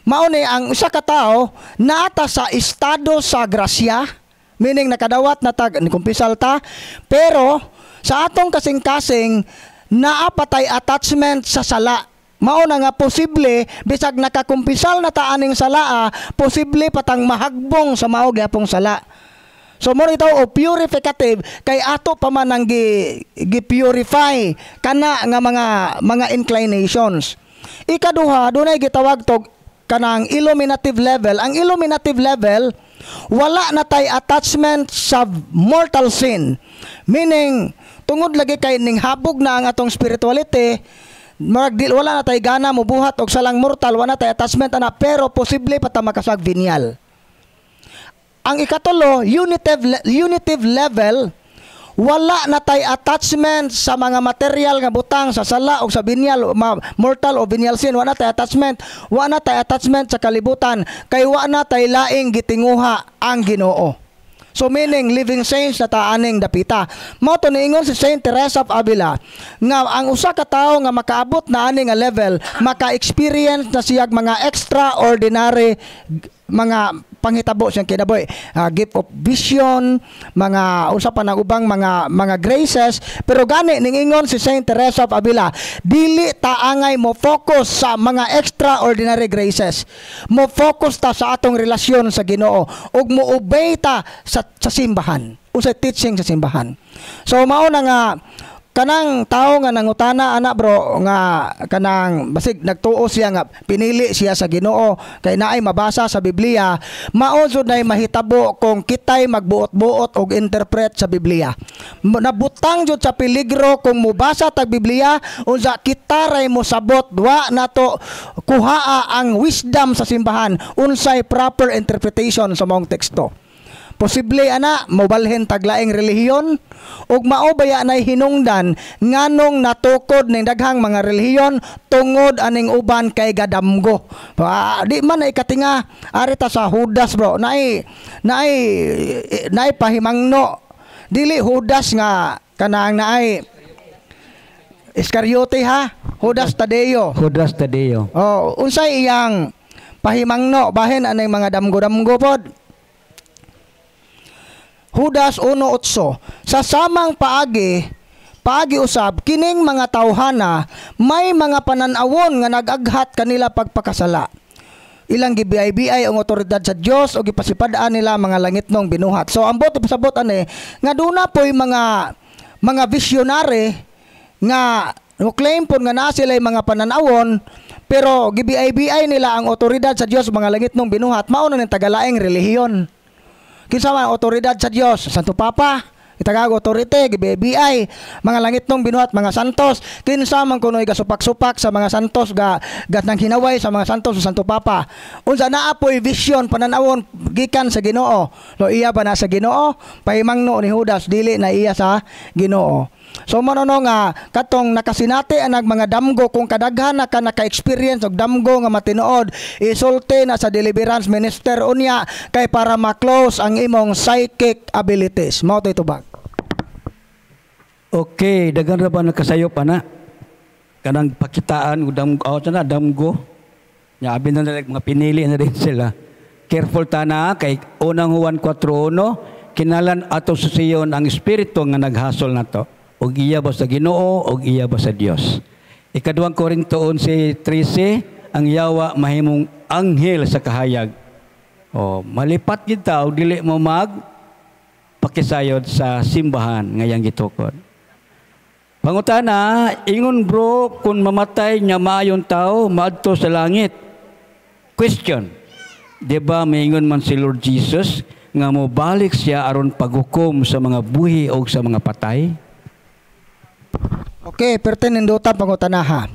mao ni ang usa ka tawo naata sa estado sa grasya, meaning nakadawat na kumpisal ta, pero sa atong kasing-kasing naapatay attachment sa sala. Mao na nga posible bisag nakakumpisal na ta aning sala, posible patang mahagbong sa mao gyapong sala. So mo ito o purificative kay ato pa man ang gi-purify kana nga mga inclinations. Ikaduha, dunay gitawag tog kanang illuminative level. Ang illuminative level, wala na tay attachment sa mortal sin. Meaning, tungod lagi kay ning habog na ang atong spirituality, wala na tay gana mo buhat og salang mortal, wala na tay attachment ana, pero posible pa ta makasag venial. Ang ikatulo, unitive level, wala na tay attachment sa mga material nga butang sa sala o sa binyal, mortal o venial sin, wala na tay attachment. Wala na tay attachment sa kalibutan kay wala na tay laing gitinguha ang Ginoo. So meaning living saints na taaning dapita. Mao to niingon si Saint Teresa of Avila nga ang usa ka tawo nga makaabot na ani nga level, maka-experience na siya mga extraordinary mga panghitabo siyang kinaboy, gift of vision, mga usa pa nang ubang mga graces. Pero gani ningingon si Saint Teresa of Avila, dili ta angay mo focus sa mga extraordinary graces, mo focus ta sa atong relasyon sa Ginoo ug mo obey ta sa simbahan, usay teaching sa simbahan. So mao na nga kanang tao nga nangutana ana bro nga kanang basig nagtuo siya nga pinili siya sa Ginoo kay naay mabasa sa Biblia, mao jud nay mahitabo kung kitay magbuot-buot og interpret sa Biblia. Nabutang jud sa peligro kung mubasa tag Biblia unsa kita ray mo sabot wa nato kuhaa ang wisdom sa simbahan unsay proper interpretation sa maong teksto. Posible ana mobalhin taglaing relihiyon ug mao baya nay hinungdan nganong natukod ning daghang mga relihiyon tungod aning uban kay gadamgo. Di man ay katinga ari ta sa Judas bro, naay pahimangno. Dili Judas nga kanang naay Iscariote ha, Judas Tadeo. Judas Tadeo. Oh, unsay iyang pahimangno bahin aning mga damgo-damgo pod. Judas 1:8, sa samang paagi usab kining mga tawhana may mga pananawon nga nag-aghat kanila pagpakasala. Ilang gibiay-biay ang otoridad sa Dios o gipasipad-an nila mga langitnong binuhat. So ambot pasabot ani nga duna poy mga visionary nga claim pon nga naa sila mga pananawon pero gibiay-biay nila ang otoridad sa Dios mga langitnong binuhat. Mao na ning tagalaing relihiyon. Kinsa man otoridad sa Dios, Santo Papa, itagag otorite, GBI, mga langitnong binuhat, mga santos. Kinsa man kuno igasupak-supak sa mga santos nang hinaway sa mga santos sa Santo Papa. Unsa naa poy vision pananawon gikan sa Ginoo. Lo iya ba na sa Ginoo? Pahimangno ni Judas dili na iya sa Ginoo. So manono nga katong nakasinati anag mga damgo kung kadaghan na ka naka-experience og damgo nga matinuod, isulti na sa deliverance minister unya kay para ma-close ang imong psychic abilities. Mao toy tubag. Okay, daghan ra ba nakasayop ana? Kanang pakitaan og damgo. Nya abi na mga pinili na rin sila. Careful tana kay unang Juan 4:1, kinalan ato sa siyon ang espiritu nga naghasol nato. Og iya ba sa Ginoo og iya ba sa Dios. Ikaduhang Korinto 11:13, ang yawa mahimong anghel sa kahayag. Malipat gid ta og dili mo pakisayod sa simbahan ngayang gitukod. Pangutana, ingon bro, kung mamatay nya maayong tao maadto sa langit. Question, di ba maingon man si Lord Jesus nga mo balik siya aron paghukom sa mga buhi o sa mga patay? Okay, pertinendutan pangutanaha.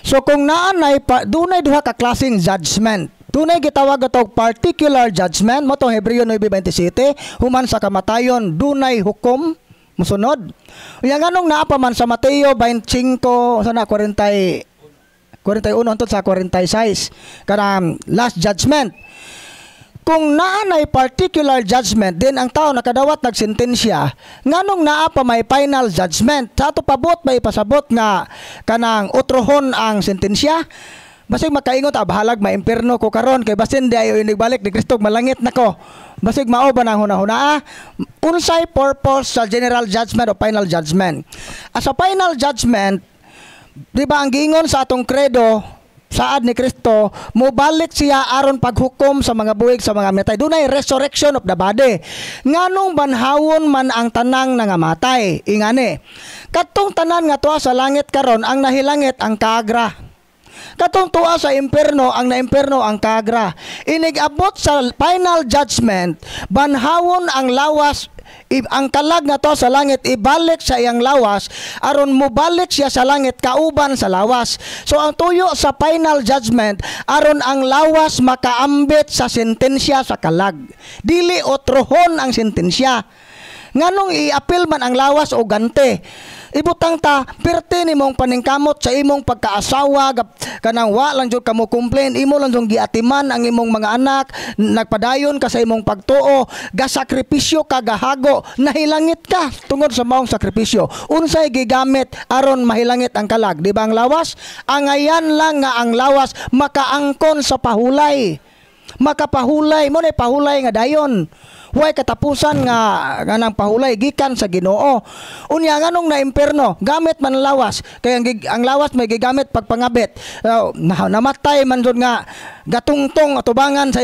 So kung naanay dunay duha ka klaseng judgment, Dunay gitawag atog particular judgment mo to Hebreo 9:27 human sa kamatayon dunay hukom musunod. Unya nganong naa pa man sa Mateo 25 sana 41 hangtod sa 46 kanang last judgment. Kung naanay particular judgment, din ang tao nakadawat nagsentensya, nganong naa pa may final judgment? Sa ato pabot may pasabot nga kanang utrohon ang sentensya. Basig makaingon ta bahalag maimperno ko karon kay basin di ayo inigbalik ni Kristo malangit nako. Basig mao ba nang hunahuna? Unsay purpose sa general judgment o final judgment? As a final judgment, di ba ang giingon sa atong credo saad ni Kristo, mobalik siya aron paghukom sa mga buhig sa mga matay. Dunay resurrection of the body. Nganong banhawon man ang tanang nangamatay. Ingani. Katong tanan nga tuwa sa langit karon ang nahilangit ang kagra. Katong tuwa sa imperno ang naimperno ang kagra. Inigabot sa final judgment, banhawon ang lawas ang kalag nga to sa langit ibalik sa iyang lawas aron mobalik siya sa langit kauban sa lawas. So ang tuyo sa final judgment aron ang lawas makaambit sa sentensya sa kalag. Dili otrohon ang sentensya. Nganong i-appeal man ang lawas o gante. Ibutang ta perti nimong paningkamot sa imong pagkaasawa kanang wa lang jud kamo complain imo lang jud giatiman ang imong mga anak nagpadayon ka sa imong pagtuo gasakripisyo ka gahago nahilangit ka tungod sa maong sakripisyo unsay gigamit aron mahilangit ang kalag di ba ang lawas angayan lang nga ang lawas makaangkon sa pahulay makapahulay mo na pahulay nga dayon. Huwag katapusan nga nang pahulay gikan sa Ginoo. Unya nganong na imperno gamit man lawas kay ang lawas may gigamit pagpangabit. Namatay man jud nga gatungtong atubangan sa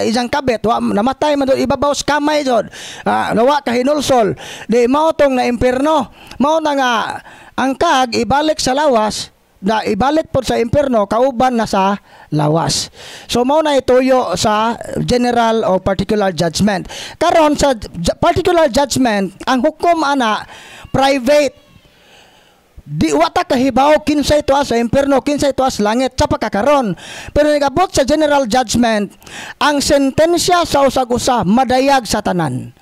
isang kabit. Namatay man jud ibabaw sa kamay jud. Nawa ka hinulsol. Di mao tong na imperno. Mao na nga ang kag ibalik sa lawas na ibalik po sa imperno kauban na sa lawas. So mao na ituyo sa general o particular judgment. Karon sa particular judgment, ang hukom ana private. Di wata kahibaw kinsay tuwa sa imperno, kinsay tuwa sa langit sa pagkakaron. Pero nagabot sa general judgment, ang sentensya sa usag-usa madayag sa tanan.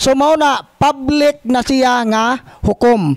So mao na public na siya nga hukom.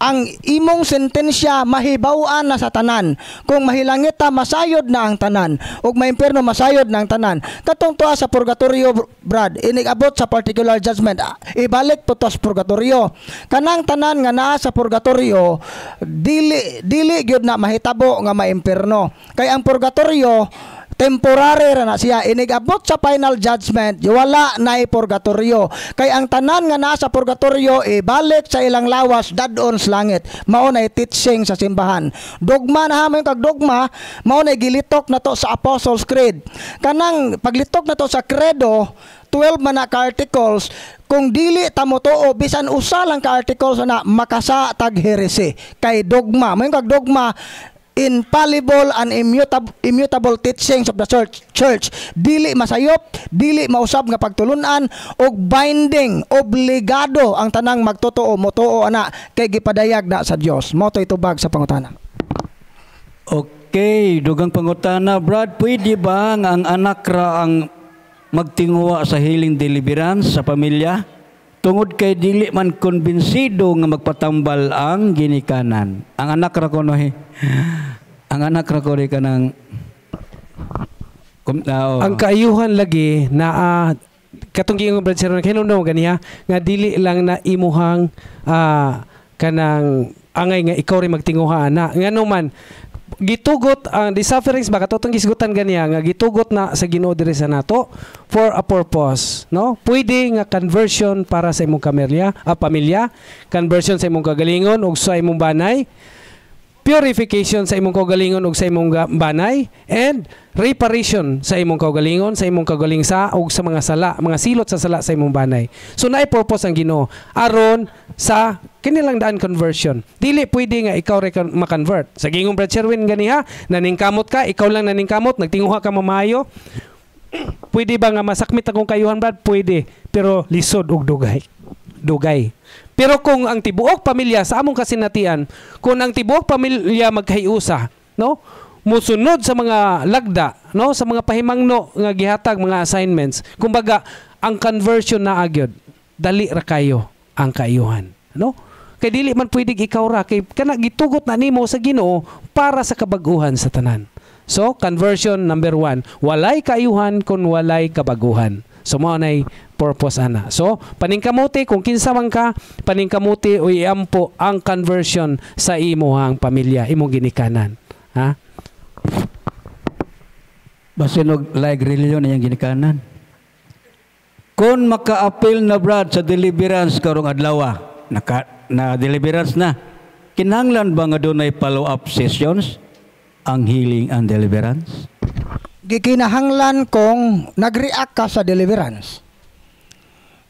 Ang imong sentensya mahibaw-an na sa tanan. Kung mahilangit ta masayod na ang tanan ug maimperno masayod na ang tanan. Katong tuwa sa purgatorio brad, inigabot sa particular judgment. Ibalik po to sa purgatorio. Kanang tanan nga naa sa purgatorio dili gyud na mahitabo nga maimperno. Kay ang purgatorio temporary ra na siya inigabot sa final judgment wala na purgatorio kay ang tanan nga naa sa purgatorio ibalik sa ilang lawas dadon sa langit mao na teaching sa simbahan dogma na hamon kag dogma mao na gilitok na to sa Apostles' Creed kanang paglitok na to sa credo 12 man na ka-articles kung dili ta mo tuo bisan usa lang ka-articles na makasa tag heresy kay dogma mo kag dogma infallible and immutable teachings of the church dili masayop dili mausab nga pagtulunan og binding obligado ang tanang magtotoo motuo ana kay gipadayag na sa Dios mo to itubag sa pangutana. Okay, dugang pangutana Brad, pwede ba nga ang anak ra ang magtinguha sa healing deliverance sa pamilya tungod kay dili man konbensido nga magpatambal ang ginikanan? Ang anak ra ko no ang anak ra ko kanang ang kaayuhan lagi na katong giingon Brad Sir kinundong ganiya nga dili lang na imuhang kanang angay nga ikaw rin magtinguha na ngano man gitugot ang the sufferings ba katong gisgutan ganiya nga gitugot na sa Ginoo diri sa nato for a purpose no pwede nga conversion para sa imong pamilya conversion sa imong kagalingon ug sa imong banay purification sa imong kaugalingon ug sa imong banay and reparation sa imong kaugalingon sa imong kagalingsa ug sa mga sala mga silot sa sala sa imong banay. So naay purpose ang Ginoo aron sa kinilang daan conversion. Dili pwede nga ikaw ma-convert. Sa gingong Brad Sherwin ganiha naningkamot ka ikaw lang naningkamot nagtinguha ka mamayo. Pwede ba nga masakmit akong kayuhan Brad? Pwede pero lisod ug dugay. Pero kung ang tibuok pamilya sa among kasinatian, kung ang tibuok pamilya magkahiusa, no? musunod sa mga lagda, no, sa mga pahimangno nga gihatag mga assignments. Kumbaga, ang conversion na agyod, dali ra kayo ang kaayuhan, no? Kay dili man pwede ikaw ra kay kana gitugot na nimo sa Ginoo para sa kabaguhan sa tanan. So, conversion number 1, walay kaayuhan kun walay kabaguhan. So, mao nay purpose ana. So, paningkamuti kung kinsa man ka, paningkamuti o iampo ang conversion sa imuhang pamilya, imong ginikanan. Ha? Basin og like religion yang ginikanan. Kung maka-appeal na brad sa deliverance karong adlaw, na deliverance na, kinahanglan ba nga dunay follow-up sessions ang healing and deliverance? Gikinahanglan kung nag-react ka sa deliverance.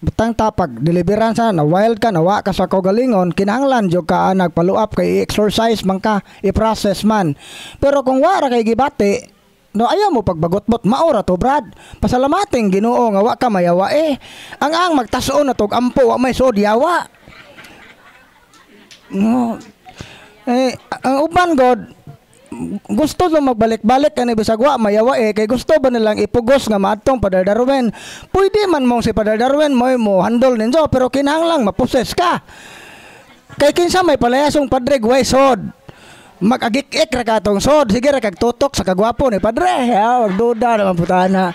Butang tapag deliverance na wild ka, nawa ka sa kaugalingon, kinahanglan jud ka nag-follow up kay exercise man ka, i-process man. Pero kung wara kay gibati, no ayaw mo pagbagot-bot, maora to brad. Pasalamating Ginoo nga wa ka mayawa ang magtason na tog ampo wa may sod yawa. No. Ang uban god gusto lang magbalik-balik kani bisag wa mayawa kay gusto ba nilang ipugos nga maadtong Padre Darwin. Pwede man mong si Padre Darwin mo handle ninyo pero kinahanglan maposes ka. Kay kinsa may palayasong padre way sod. Mag-agik-ik ra ka tong sod, sige ra kag tutok sa kagwapo ni Padre. Wag duda naman putana.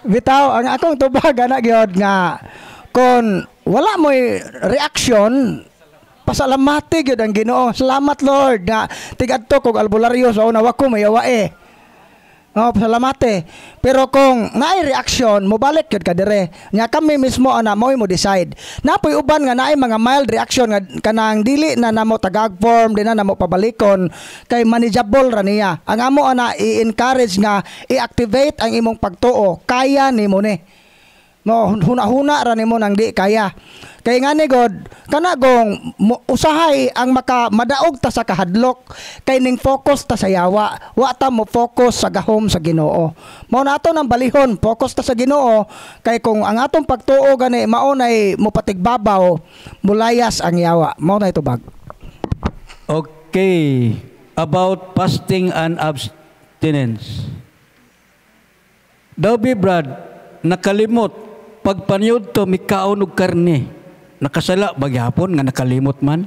Bitaw ang akong tubag ana gyud nga kon wala mo'y reaction, pasalamati gyud ang Ginoo. Salamat Lord nga tigadto kog albularyo sa una wa ko mayawa No, pasalamati. Pero kung naay reaction, mobalik gyud ka dire. Nya kami mismo ana mo decide. Napoy uban nga naay mga mild reaction nga kanang dili na namo tagag form, di na namo pabalikon kay manageable ra niya. Ang amo ana i-encourage nga i-activate ang imong pagtuo. Kaya nimo ni. No, huna-huna ra nimo nang di kaya. Kay ngani god kana gong usahay ang madaog ta sa kahadlok kay ning focus ta sa yawa, wa ta mo focus sa gahom sa Ginoo. Mao na ato nang balihon, focus ta sa Ginoo kay kung ang atong pagtuo gani mao nay mopatigbabaw, mulayas ang yawa. Mao na itubag. Okay, about fasting and abstinence. Dabi brad, nakalimot pagpanyud to mikaon og karne. Nakasala bagyapon nga nakalimot man.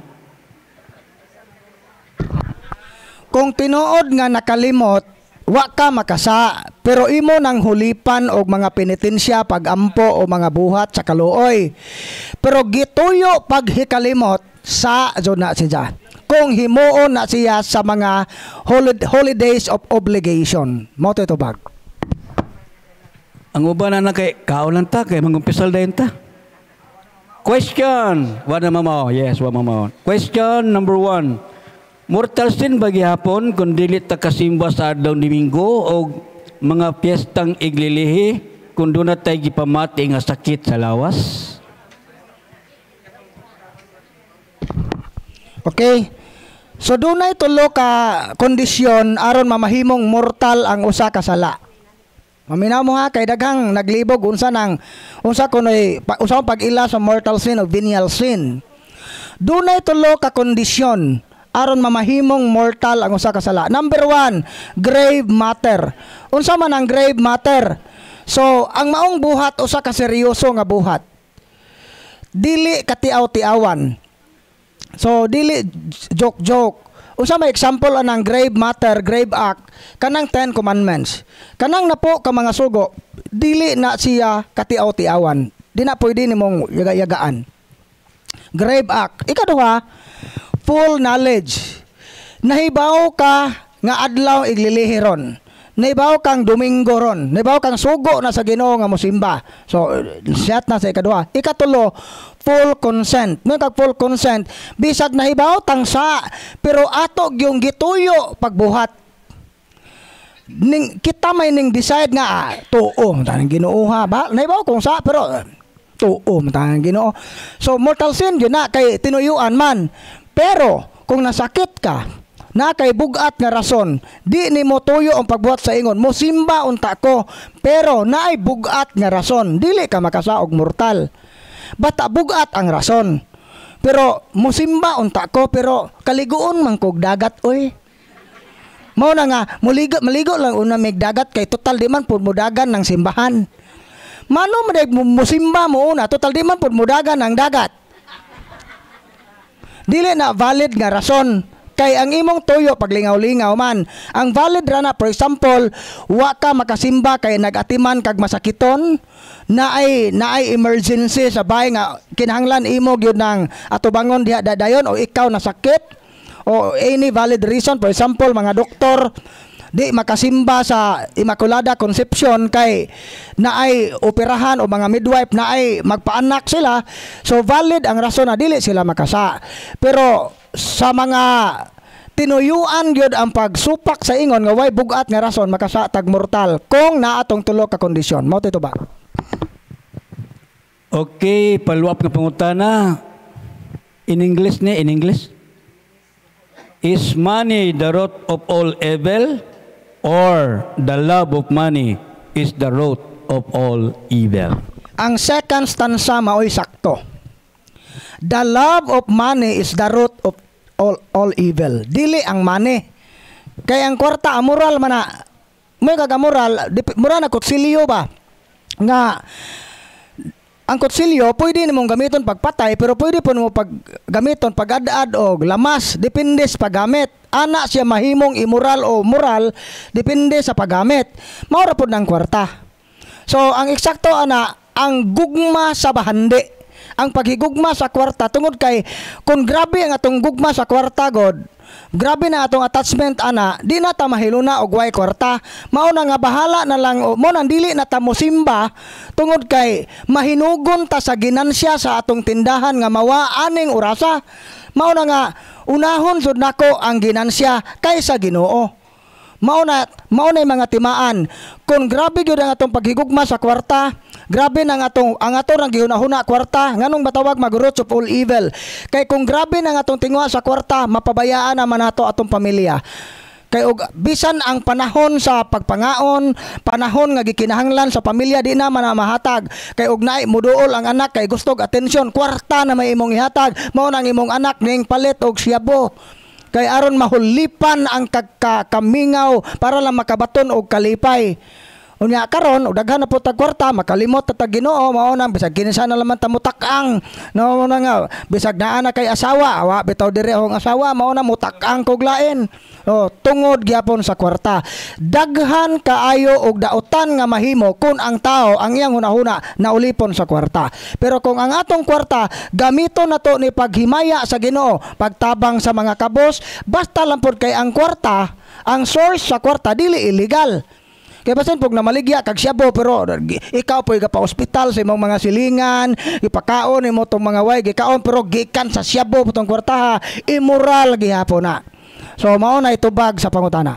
Kung tinuod nga nakalimot, wa ka makasa, pero imo nang hulipan og mga penitensya pagampo o mga buhat sa kaluoy. Pero gituyo pag hikalimot sa na siya. Kung himuon na siya sa mga holidays of obligation. Mo to bag. Ang uban na kay kaulan ta kay mangumpisal dayon ta. Question, wa na mamaw. Yes, wa mamaw. Question number 1. Mortal sin ba gihapon kung dili ta kasimba sa adlaw Domingo o mga piyestang iglilihi kung doon na tayo gipamati nga sakit sa lawas? Okay. So dunay tulo ka kondisyon aron mamahimong mortal ang usa ka sala. Maminaw mo ha kay daghang naglibog unsa kunoy usa pag-ila sa mortal sin o venial sin. Dunay tulo ka kondisyon aron mamahimong mortal ang usa ka sala. Number 1, grave matter. Unsa man ang grave matter? So ang maong buhat usa ka seryoso nga buhat. Dili katiaw-tiawan. So dili joke. Usa may example anang grave matter, grave act, kanang 10 commandments. Kanang napo ka mga sugo, dili na siya katiaw-tiawan. Di na pwede nimong yaga-yagaan. Grave act. Ikaduha, full knowledge. Nahibaw ka nga adlaw iglilihi ron. Nahibaw kang Domingo ron. Nahibaw kang sugo na sa Ginoo nga mosimba. So, siyat na sa ikaduha. Ikatulo, full consent. May kag full consent, bisag nahibaw tangsa, pero ato yung gituyo pagbuhat. Kita may ning decide nga, tuo, matang Ginoo ha. Nahibaw kung sa, pero tuo, matang Ginoo. So, mortal sin, yun na, kay tinuyuan man. Pero, kung nasakit ka, na kay bugat nga rason, di ni mo tuyo ang pagbuhat sa ingon, mosimba unta ko, pero naay bugat nga rason, dili ka makasaog mortal. Bata bugat ang rason. Pero mosimba unta ko, pero kaliguon man kog dagat oy. Mao na nga maligo lang una mig dagat kay total di man pud mudagan ng simbahan. Mano musimba mo una total di man pud mudagan ng dagat. Dili na valid nga rason kay ang imong tuyo paglingaw-lingaw man. Ang valid ra na, for example, wa ka makasimba kay nagatiman kag masakiton, naay emergency sa bahay nga kinahanglan imo gyud nang atubangon diha dadayon o ikaw nasakit o any valid reason, for example mga doktor di makasimba sa Immaculada Conception kay naay operahan o mga midwife naay magpaanak sila, so valid ang rason na dili sila makasa. Pero sa mga tinuyuan gyud ang pagsupak sa ingon nga way bugat nga rason makasa tag mortal kung naa atong tulo ka kondisyon. Mao to ba? Okay, follow-up nga pangutana. In English. Is money the root of all evil, or the love of money is the root of all evil? Ang second stanza mao'y sakto. The love of money is the root of all evil. Dili ang money. Kaya ang kwarta, amoral man na, may kagamoral, mura na kutsilyo ba? Nga, ang kutsilyo, pwede nimong gamiton pagpatay, pero pwede po mo gamiton pag-ad-ad o lamas, depende sa paggamit. Ana siya mahimong immoral o moral, depende sa paggamit. Maura po ng kwarta. So, ang eksakto ana, ang gugma sa bahandi. Ang paghigugma sa kwarta, tungod kay, kung grabe ang atong gugma sa kwarta, God, grabe na atong attachment ana, di na ta mahiluna og way kwarta. Mao na nga bahala na lang mo nang dili na ta mosimba tungod kay mahinugon ta sa ginansya sa atong tindahan nga mawa aning orasa. Mao na nga unahon jud nako ang ginansya kaysa Ginoo. Mao na mga timaan. Kung grabe gyud ang atong paghigugma sa kwarta, grabe na ang ato gihunahuna kwarta, nganong matawag mag-root of all evil. Kay kung grabe na ang atong tingwa sa kwarta, mapabayaan naman nato atong pamilya. Kay bisan ang panahon sa pagpangaon, panahon nga gikinahanglan sa pamilya di na man mahatag. Kay og naay muduol ang anak kay gustog atensyon, kwarta na may imong ihatag, mao nang imong anak ning palit og siyabo. Kay aron mahulipan ang kamingaw para lang makabaton og kalipay. Unya karon og daghan na po tag kwarta, makalimot ta Ginoo, mao nang bisag kinsa na laman ta mutak-ang. No na nga bisag naa na kay asawa, awa bitaw diri ang asawa, mao na mutak-ang kog lain. Tungod gyapon sa kwarta. Daghan kaayo og daotan nga mahimo kun ang tao ang iyang hunahuna naulipon sa kwarta. Pero kung ang atong kwarta gamiton nato ni paghimaya sa Ginoo, pagtabang sa mga kabos, basta lang pod kay ang kwarta, ang source sa kwarta dili illegal. Kaya basin pag namaligya kag siyabo pero ikaw po pa ospital sa imong mga silingan, ipakaon imo tong mga way gikaon pero gikan sa siyabo putong kwarta, immoral gihapon na. So mao na itubag sa pangutana.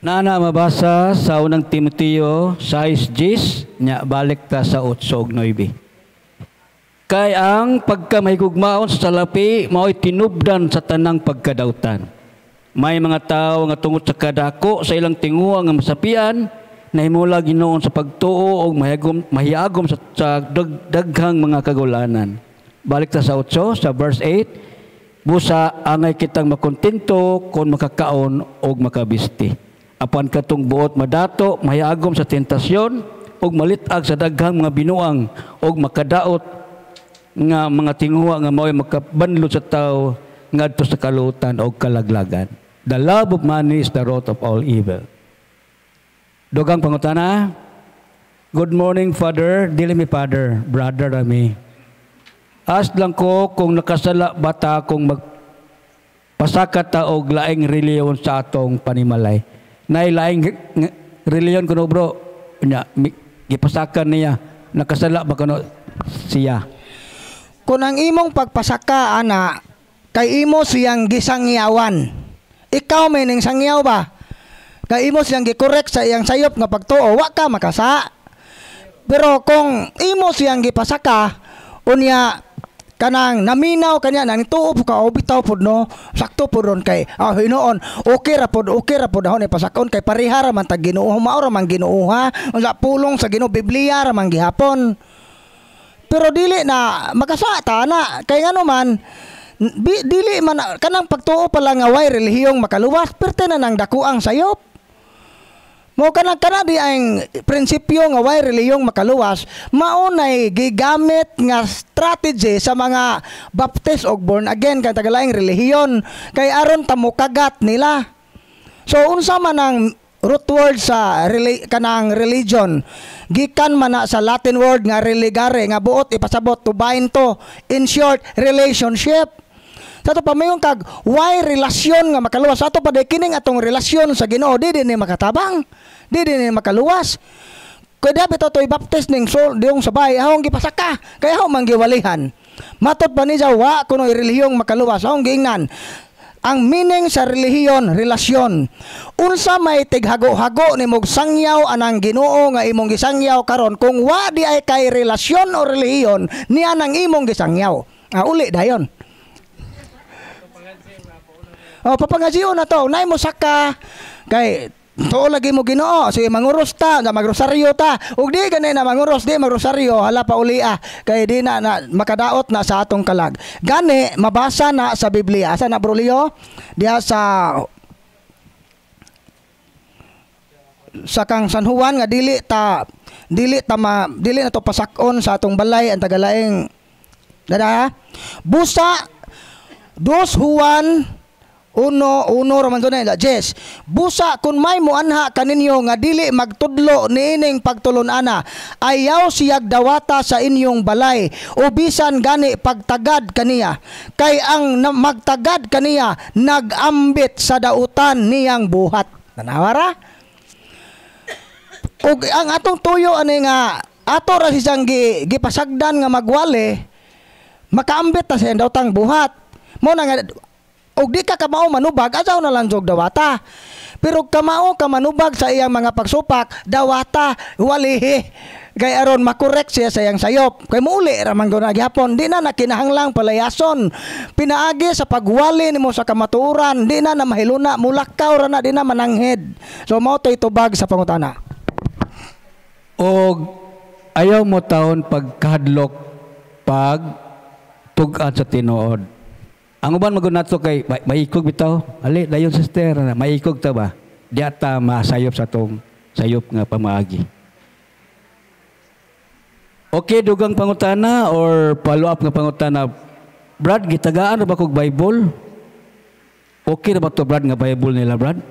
Nana mabasa sa unang Timoteo 6:10 nya balik ta sa 8:9. Kay ang pagkamahigugmaon sa salapi mao'y tinubdan sa tanang pagkadautan. May mga tao nga tungod sa kadako sa ilang tinguha nga masapian nahimula Ginoon sa pagtuo og mahiagom sa daghang mga kagulanan. Balik ta sa 8 sa verse 8, busa angay kitang makontento kon makakaon og makabisti. Apan katong buot madato mahiagom sa tentasyon og malitag sa daghang mga binuang og makadaot nga mga tinguha nga mao'y makabanlod sa tao ngadto sa kalutan o kalaglagan. The love of money is the root of all evil. Dugang pangutana. Good morning, Father. Dili mi Father, brother rami. As lang ko kung nakasala bata kung magpasaka ta og laing reliyon sa atong panimalay. Nay laing reliyon kuno bro. Nya gipasakan niya. Nakasala ba kuno siya? Kung ang imong pagpasaka ana kay imo siyang gisangyawan, ikaw may ning sangyaw ba? Kay imo siyang gikorek sa iyang sayop nga pagtuo, wa ka makasa. Pero kung imo siyang gipasaka, unya kanang naminaw kanya nang tuo ka o bitaw pud no, sakto pud ron kay Hinoon, okay ra pud dahon ipasakon kay pareha ra man tag Ginoo, mao ra man Ginoo ha. Unsa pulong sa Ginoo Biblia ra man gihapon. Pero dili na makasa ta na kay ngano man dili man kanang pagtuo pala nga way relihiyong makaluwas perte na nang dakuang sayop. Mo kana di ang prinsipyo nga way relihiyong makaluwas maunay gigamit nga strategy sa mga baptist og born again kay tagalaing relihiyon kay aron tamukagat nila. So unsa man ang root word sa kanang religion gikan man na sa Latin word nga religare nga buot ipasabot to bind to, in short relationship. Sa to pamayon kag why relasyon nga makaluwas ato pa kining atong relasyon sa Ginoo di ni makatabang, di ni makaluwas. Kay dapat to i-baptize ning soul diong sabay ahong gipasaka kay ahong manggiwalihan. Matot pa ni wa kuno relihiyong makaluwas ahong giingnan. Ang meaning sa relihiyon, relasyon. Unsa may tighago-hago ni mog sangyaw anang Ginoo nga imong gisangyaw karon kung wa di ay kay relasyon o relihiyon niya nang imong gisangyaw. Uli dayon. Papangajiyo na to, nay mo saka kay to lagi mo Ginoo, sige manguros ta, magrosaryo ta. Ug di ganay na manguros, di magrosaryo, hala pa uli kay di na makadaot na sa atong kalag. Gani mabasa na sa Biblia. Asa na bro Leo? Diha sa kang San Juan nga dili na to pasakon sa atong balay ang tagalaing dada. Busa 2 Juan uno raman doon na Jess. Busa kun may muanha kaninyo nga dili magtudlo niining pagtulon-ana, ayaw siyag dawata sa inyong balay o bisan gani pagtagad kaniya. Kay ang magtagad kaniya nagambit sa dautan niyang buhat. Tanawara? Ug ang atong tuyo ani nga ato ra siyang gipasagdan nga magwali, makaambit ta sa dautang buhat. Mo na nga og di ka kamao manubag asaw na lang jog dawata. Pero kamao ka manubag sa iyang mga pagsupak dawata walihi kay aron makorek siya sa iyang sayop. Kay muuli ra man guna gyapon di na nakinahanglang palayason. Pinaagi sa pagwali nimo sa kamatuoran, di na mahiluna mulakaw ra na di na mananghid. So mao toy tubag sa pangutana. Og ayaw mo taon pagkahadlok pag tugan sa tinuod. Ang uban magunato kay maikog bitaw. Ali dayon sister, maikog ta ba? Di ata masayop sa tong sayop nga pamaagi. Okay, dugang pangutana or follow up nga pangutana. Brad, gitagaan ba kog Bible? Okay na ba to Brad nga Bible nila Brad?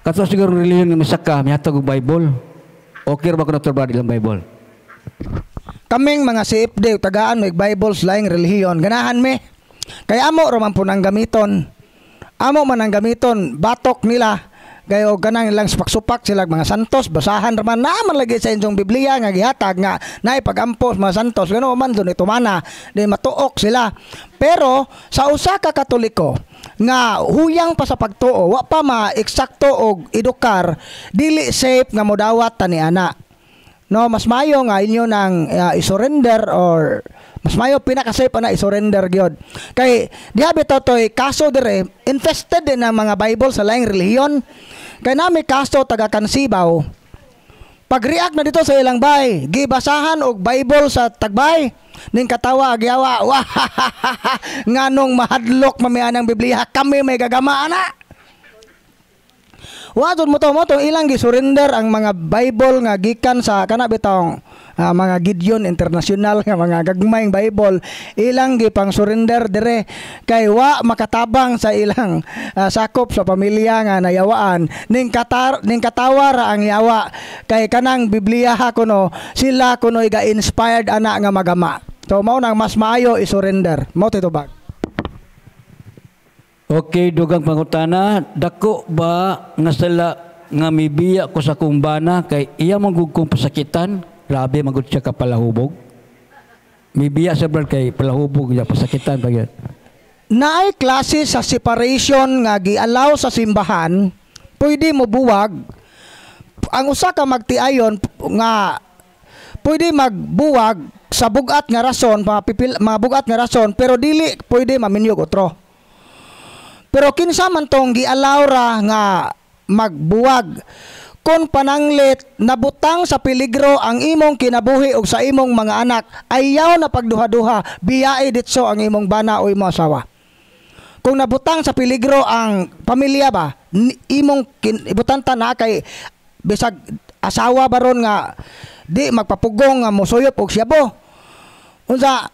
Kato siguro religion nga misaka, mihatag og Bible. Okay ra ba ko na to Brad ilang Bible? Kaming mga CFD tagaan may Bibles laing relihiyon. Ganahan me. Kay amo raman po nang gamiton. Amo man ang gamiton, batok nila. Gayo ganang ilang supak-supak sila mga santos, basahan raman naman lagi sa inyong Biblia nga gihatag nga naay pagampos mga santos. Gano man doon ito mana, di matuok sila. Pero sa usa ka Katoliko nga huyang pa sa pagtuo, wa pa ma-eksakto og edukar, dili safe nga modawat tani ana. No, mas mayo nga inyo nang i-surrender or mas mayo pinaka-safe na i-surrender gyud. Kay diabe toy kaso dire infested din ang mga Bible sa laing relihiyon. Kay nami kaso taga Kansibaw. Pag-react na dito sa ilang bay, gibasahan og Bible sa tagbay. Ning katawa agyawa, nganong mahadlok mamianang Biblia, kami may gagama ana. Wadon mo to ilang gi-surrender ang mga Bible nga gikan sa kana bitong mga Gideon International nga mga gagmayng Bible, ilang gipang surrender dire kay wa makatabang sa ilang sakop sa pamilya nga nayawaan ning katawa ra ang yawa kay kanang Biblia ha kuno sila kuno ga inspired ana nga magama. So mao nang mas maayo i-surrender. Mao titubag. Okay, dugang pangutana, dako ba nga sala nga mibiya ko sa kumbana kay iya manggug kong pasakitan, grabe magud siya ka palahubog. Mibiya sa brad kay palahubog ya pasakitan ba gyud. Naay klase sa separation nga gialaw sa simbahan, pwede mo buwag. Ang usa ka magtiayon nga pwede magbuwag sa bugat nga rason, mabugat nga rason, pero dili pwede maminyog otro. Pero kinsa man tong gialaw ra nga magbuwag kon pananglit nabutang sa peligro ang imong kinabuhi ug sa imong mga anak, ayaw na pagduha-duha, biyae ditso ang imong bana o imong asawa. Kung nabutang sa peligro ang pamilya ba, imong ibutanta na kay bisag asawa baron nga di magpapugong nga mosuyop og siyabo. Unsa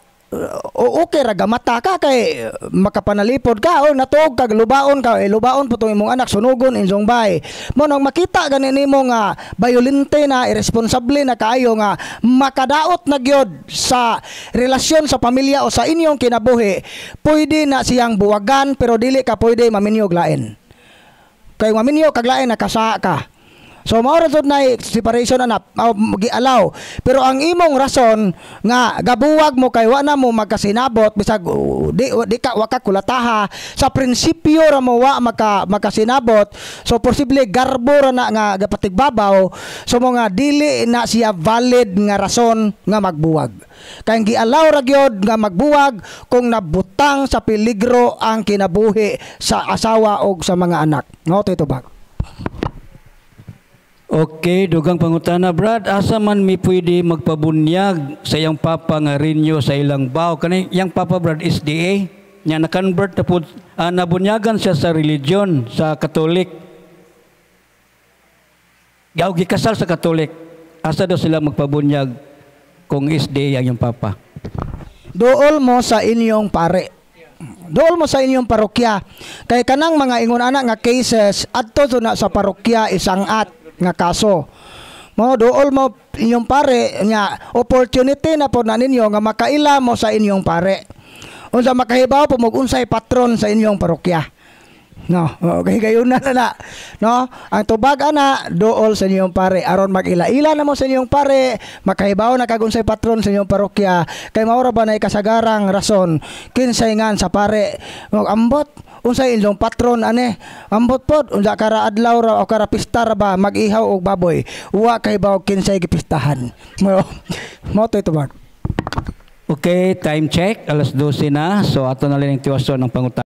okay ra gamata ka kay makapanalipod ka o natuog kag lubaon ka, lubaon po tong imong anak sunugon inyong bahay. Mo nang makita ganin nimo nga violente na irresponsable na kaayo nga makadaot na gyud sa relasyon sa pamilya o sa inyong kinabuhi, pwede na siyang buwagan pero dili ka pwede maminyog lain. Kay maminyog kag lain nakasa ka. So mao ra jud na separation na gialaw. Pero ang imong rason nga gabuwag mo kay wa na mo magkasinabot bisag di ka wa ka kulataha sa prinsipyo ra mo wa makasinabot. So posible garbo ra na nga gapatigbabaw. So mo nga dili na siya valid nga rason nga magbuwag. Kay gialaw ra gyud nga magbuwag kung nabutang sa peligro ang kinabuhi sa asawa o sa mga anak. Ngao ito ba? Okay, dugang pangutana, Brad, asa man mi pwede magpabunyag sa iyang papa nga renew sa ilang baw? Kani yang papa, Brad, SDA, nya na-convert na po, nabunyagan siya sa religion, sa Katolik. Gaw gikasal sa Katolik. Asa daw sila magpabunyag kung SDA ang iyang papa? Dool mo sa inyong pare. Dool mo sa inyong parokya. Kay kanang mga ingon anak nga cases adto na sa parokya isangat nga kaso. Mo dool mo inyong pare nya opportunity na po na ninyo nga makaila mo sa inyong pare. Unsa makahibaw po mo unsay patron sa inyong parokya. No, okay gayon na. No, ang tubag ana dool sa inyong pare aron magila-ila na mo sa inyong pare, makahibaw na kag unsay patron sa inyong parokya. Kay maura ba nay kasagarang rason kinsay ngan sa pare ambot unsay inyong patron ane ambot pod unsa kara adlaw ra o kara pista ra ba mag-ihaw og baboy wa kahibaw kinsay gipistahan. Mo to tubag. Okay, time check, 12:00 na. So ato na lang ang tiwasyon ng pangutana.